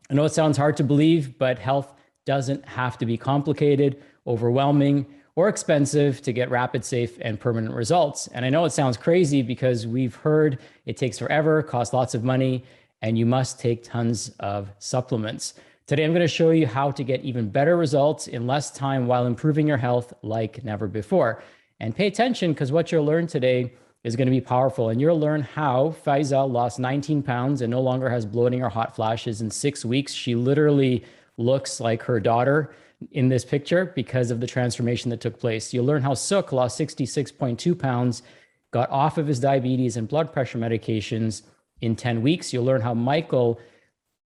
S16: I know it sounds hard to believe, but health doesn't have to be complicated, overwhelming, or expensive to get rapid, safe, and permanent results. And I know it sounds crazy because we've heard it takes forever, costs lots of money, and you must take tons of supplements. Today, I'm going to show you how to get even better results in less time while improving your health like never before. And pay attention, because what you'll learn today is going to be powerful. And you'll learn how Faisal lost 19 pounds and no longer has bloating or hot flashes in 6 weeks. She literally looks like her daughter in this picture because of the transformation that took place. You'll learn how Suk lost 66.2 pounds, got off of his diabetes and blood pressure medications in 10 weeks. You'll learn how Michael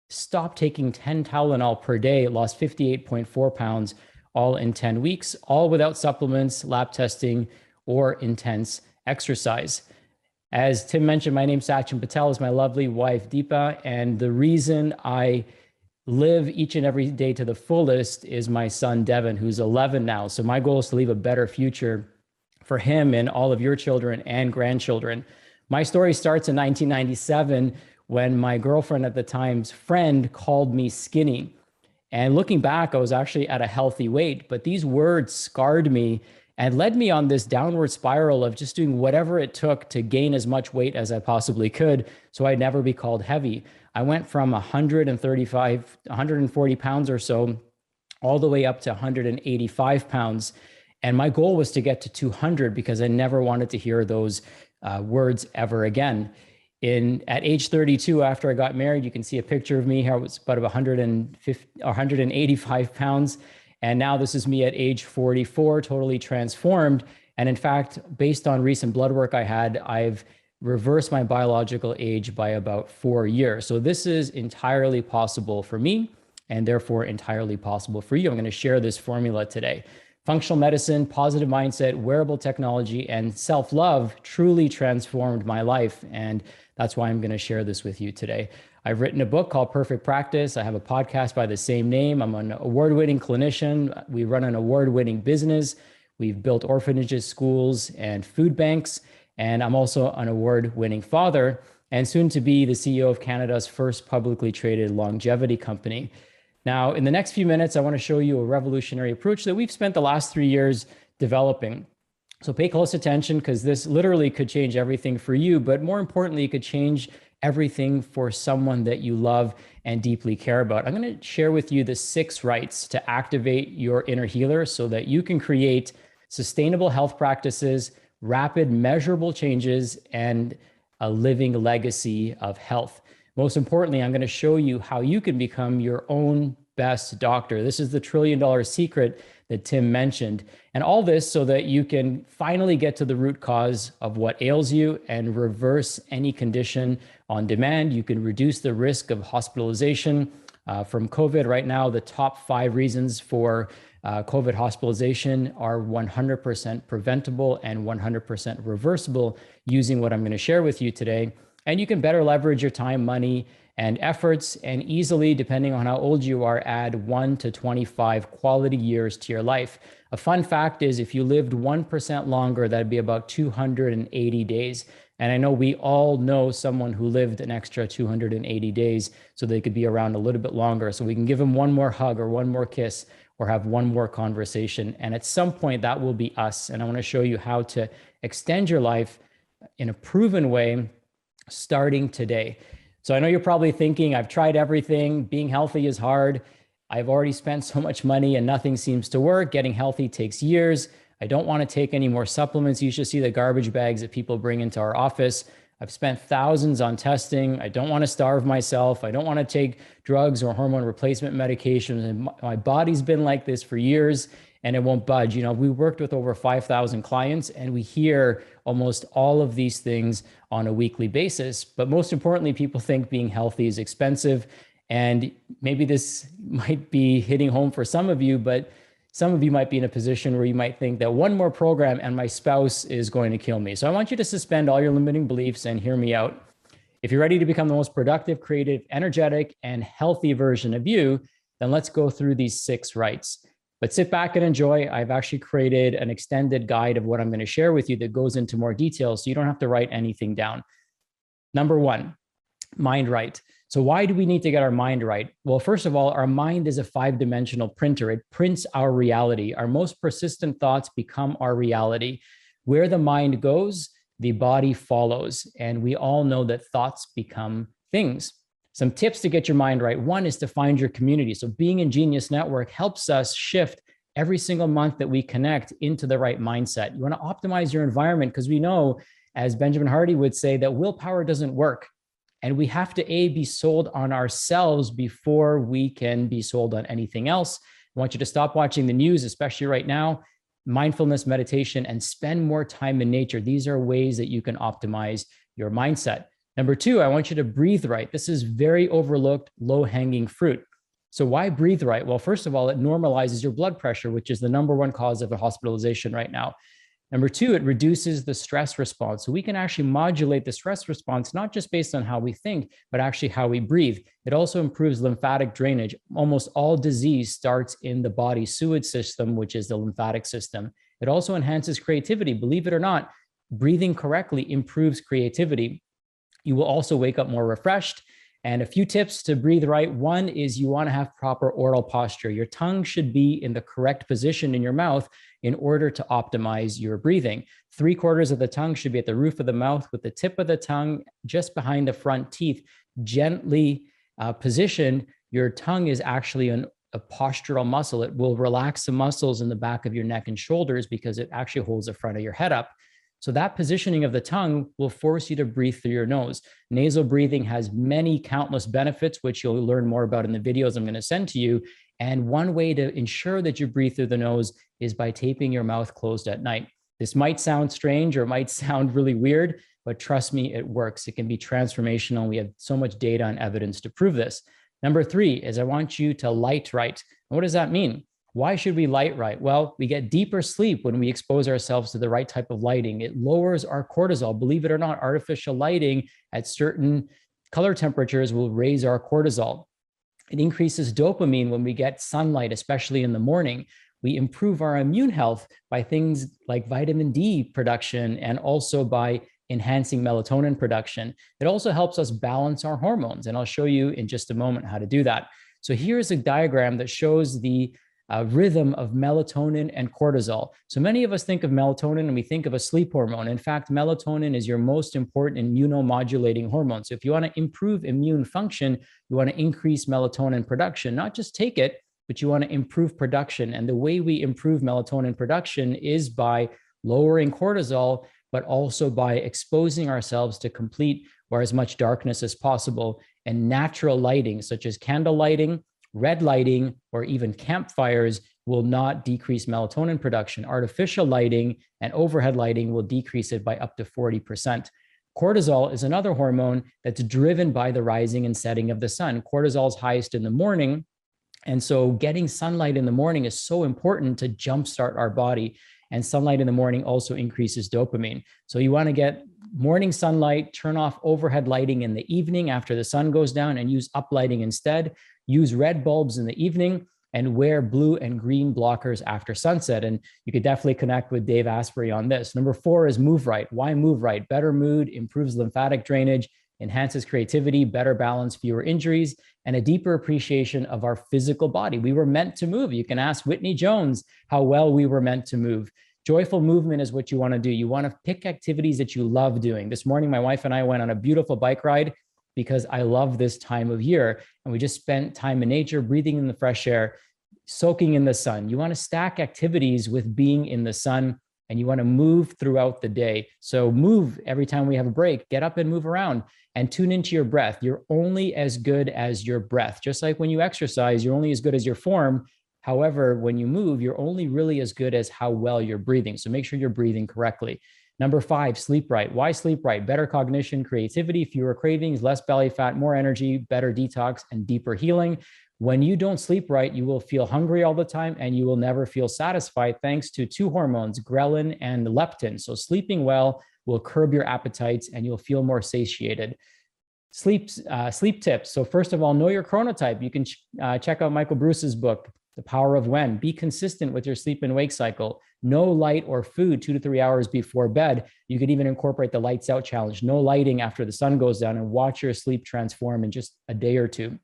S16: stopped taking 10 Tylenol per day, lost 58.4 pounds, all in 10 weeks, all without supplements, lab testing, or intense exercise. As Tim mentioned, my name's Sachin Patel, is my lovely wife, Deepa, and the reason I live each and every day to the fullest is my son, Devin, who's 11 now. So my goal is to leave a better future for him and all of your children and grandchildren. My story starts in 1997 when my girlfriend at the time's friend called me skinny. And looking back, I was actually at a healthy weight, but these words scarred me and led me on this downward spiral of just doing whatever it took to gain as much weight as I possibly could so I'd never be called heavy. I went from 140 pounds or so all the way up to 185 pounds. And my goal was to get to 200 because I never wanted to hear those words ever again. At age 32, after I got married, you can see a picture of me here. I was about 185 pounds. And now this is me at age 44, totally transformed. And in fact, based on recent blood work I had, I've reversed my biological age by about 4 years. So this is entirely possible for me and therefore entirely possible for you. I'm going to share this formula today. Functional medicine, positive mindset, wearable technology, and self-love truly transformed my life. And that's why I'm going to share this with you today. I've written a book called Perfect Practice. I have a podcast by the same name. I'm an award-winning clinician. We run an award-winning business. We've built orphanages, schools, and food banks. And I'm also an award-winning father and soon to be the CEO of Canada's first publicly traded longevity company. Now, in the next few minutes, I want to show you a revolutionary approach that we've spent the last 3 years developing. So pay close attention because this literally could change everything for you, but more importantly, it could change everything for someone that you love and deeply care about. I'm going to share with you the 6 rights to activate your inner healer so that you can create sustainable health practices, rapid measurable changes, and a living legacy of health. Most importantly, I'm going to show you how you can become your own best doctor. This is the $1 trillion secret that Tim mentioned. And all this so that you can finally get to the root cause of what ails you and reverse any condition on demand. You can reduce the risk of hospitalization from COVID. Right now, the top 5 reasons for COVID hospitalization are 100% preventable and 100% reversible using what I'm going to share with you today. And you can better leverage your time, money, and efforts, and easily, depending on how old you are, add 1 to 25 quality years to your life. A fun fact is if you lived 1% longer, that'd be about 280 days. And I know we all know someone who lived an extra 280 days so they could be around a little bit longer. So we can give them one more hug or one more kiss or have one more conversation. And at some point that will be us. And I want to show you how to extend your life in a proven way starting today. So I know you're probably thinking, I've tried everything. Being healthy is hard. I've already spent so much money and nothing seems to work. Getting healthy takes years. I don't want to take any more supplements. You should see the garbage bags that people bring into our office. I've spent thousands on testing. I don't want to starve myself. I don't want to take drugs or hormone replacement medications. And my body's been like this for years and it won't budge. You know, we worked with over 5,000 clients and we hear almost all of these things on a weekly basis. But most importantly, people think being healthy is expensive. And maybe this might be hitting home for some of you, but some of you might be in a position where you might think that one more program and my spouse is going to kill me. So I want you to suspend all your limiting beliefs and hear me out. If you're ready to become the most productive, creative, energetic, and healthy version of you, then let's go through these 6 rights. But sit back and enjoy. I've actually created an extended guide of what I'm going to share with you that goes into more detail so you don't have to write anything down. Number 1, mind right. So why do we need to get our mind right? Well, first of all, our mind is a 5-dimensional printer. It prints our reality. Our most persistent thoughts become our reality. Where the mind goes, the body follows. And we all know that thoughts become things. Some tips to get your mind right. One is to find your community. So being in Genius Network helps us shift every single month that we connect into the right mindset. You want to optimize your environment because we know, as Benjamin Hardy would say, that willpower doesn't work. And we have to be sold on ourselves before we can be sold on anything else. I want you to stop watching the news, especially right now, mindfulness, meditation, and spend more time in nature. These are ways that you can optimize your mindset. Number 2, I want you to breathe right. This is very overlooked, low-hanging fruit. So why breathe right? Well, first of all, it normalizes your blood pressure, which is the #1 cause of a hospitalization right now. Number 2, it reduces the stress response. So we can actually modulate the stress response, not just based on how we think, but actually how we breathe. It also improves lymphatic drainage. Almost all disease starts in the body sewage system, which is the lymphatic system. It also enhances creativity. Believe it or not, breathing correctly improves creativity. You will also wake up more refreshed. And a few tips to breathe right. One is you want to have proper oral posture. Your tongue should be in the correct position in your mouth in order to optimize your breathing. 3/4 of the tongue should be at the roof of the mouth with the tip of the tongue just behind the front teeth, gently positioned. Your tongue is actually a postural muscle. It will relax the muscles in the back of your neck and shoulders because it actually holds the front of your head up. So that positioning of the tongue will force you to breathe through your nose. Nasal breathing has many countless benefits, which you'll learn more about in the videos I'm going to send to you. And one way to ensure that you breathe through the nose is by taping your mouth closed at night. This might sound strange or might sound really weird, but trust me, it works. It can be transformational. We have so much data and evidence to prove this. Number 3 is I want you to light right. What does that mean? Why should we light right? Well, we get deeper sleep when we expose ourselves to the right type of lighting. It lowers our cortisol. Believe it or not, artificial lighting at certain color temperatures will raise our cortisol. It increases dopamine when we get sunlight, especially in the morning. We improve our immune health by things like vitamin D production and also by enhancing melatonin production. It also helps us balance our hormones. And I'll show you in just a moment how to do that. So here's a diagram that shows the rhythm of melatonin and cortisol. So many of us think of melatonin and we think of a sleep hormone. In fact, melatonin is your most important immunomodulating hormone. So if you want to improve immune function, you want to increase melatonin production, not just take it, but you want to improve production. And the way we improve melatonin production is by lowering cortisol, but also by exposing ourselves to complete or as much darkness as possible. And natural lighting, such as candle lighting, red lighting, or even campfires will not decrease melatonin production. Artificial lighting and overhead lighting will decrease it by up to 40%. Cortisol is another hormone that's driven by the rising and setting of the sun. Cortisol is highest in the morning. And so getting sunlight in the morning is so important to jumpstart our body. And sunlight in the morning also increases dopamine. So you want to get morning sunlight, turn off overhead lighting in the evening after the sun goes down and use uplighting instead. Use red bulbs in the evening and wear blue and green blockers after sunset. And you could definitely connect with Dave Asprey on this. Number 4 is move right. Why move right? Better mood, improves lymphatic drainage, enhances creativity, better balance, fewer injuries, and a deeper appreciation of our physical body. We were meant to move. You can ask Whitney Jones how well we were meant to move. Joyful movement is what you want to do. You want to pick activities that you love doing. This morning, my wife and I went on a beautiful bike ride because I love this time of year. And we just spent time in nature, breathing in the fresh air, soaking in the sun. You want to stack activities with being in the sun, and you want to move throughout the day. So move every time we have a break, get up and move around and tune into your breath. You're only as good as your breath. Just like when you exercise, you're only as good as your form. However, when you move, you're only really as good as how well you're breathing. So make sure you're breathing correctly. Number 5, sleep right. Why sleep right? Better cognition, creativity, fewer cravings, less belly fat, more energy, better detox, and deeper healing. When you don't sleep right, you will feel hungry all the time and you will never feel satisfied thanks to 2 hormones, ghrelin and leptin. So sleeping well will curb your appetites and you'll feel more satiated. Sleep tips. So first of all, know your chronotype. You can check out Michael Bruce's book, The power of when. Be consistent with your sleep and wake cycle. No light or food 2 to 3 hours before bed. You could even incorporate the lights out challenge. No lighting after the sun goes down, and watch your sleep transform in just a day or two.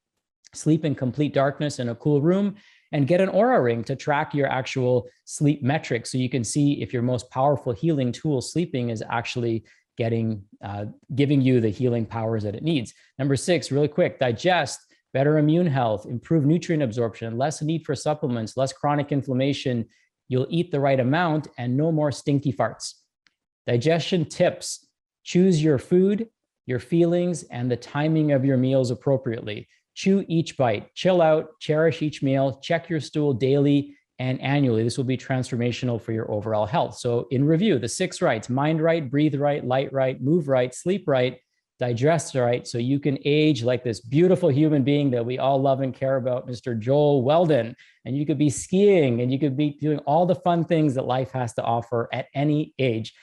S16: Sleep in complete darkness in a cool room, and get an Oura ring to track your actual sleep metrics so you can see if your most powerful healing tool, sleeping, is actually giving you the healing powers that it needs. Number 6, really quick, digest, better immune health, improve nutrient absorption, less need for supplements, less chronic inflammation. You'll eat the right amount and no more stinky farts. Digestion tips: choose your food, your feelings, and the timing of your meals appropriately. Chew each bite, chill out, cherish each meal, check your stool daily and annually. This will be transformational for your overall health. So in review, the 6 rights: mind right, breathe right, light right, move right, sleep right, digest right, so you can age like this beautiful human being that we all love and care about, Mr. Joel Weldon. And you could be skiing, and you could be doing all the fun things that life has to offer at any age.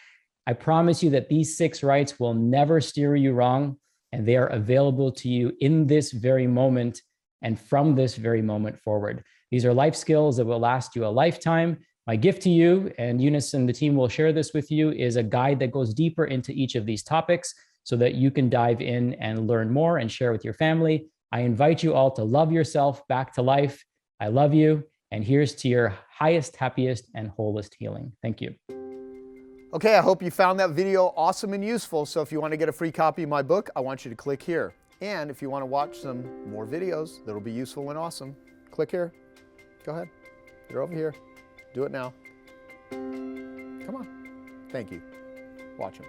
S16: I promise you that these 6 rights will never steer you wrong, and they are available to you in this very moment and from this very moment forward. These are life skills that will last you a lifetime. My gift to you, and Eunice and the team will share this with you, is a guide that goes deeper into each of these topics so that you can dive in and learn more and share with your family. I invite you all to love yourself back to life. I love you, and here's to your highest, happiest, and wholest healing. Thank you.
S1: Okay, I hope you found that video awesome and useful. So if you want to get a free copy of my book, I want you to click here. And if you want to watch some more videos that'll be useful and awesome, click here. Go ahead. They're over here. Do it now. Come on. Thank you. Watch them.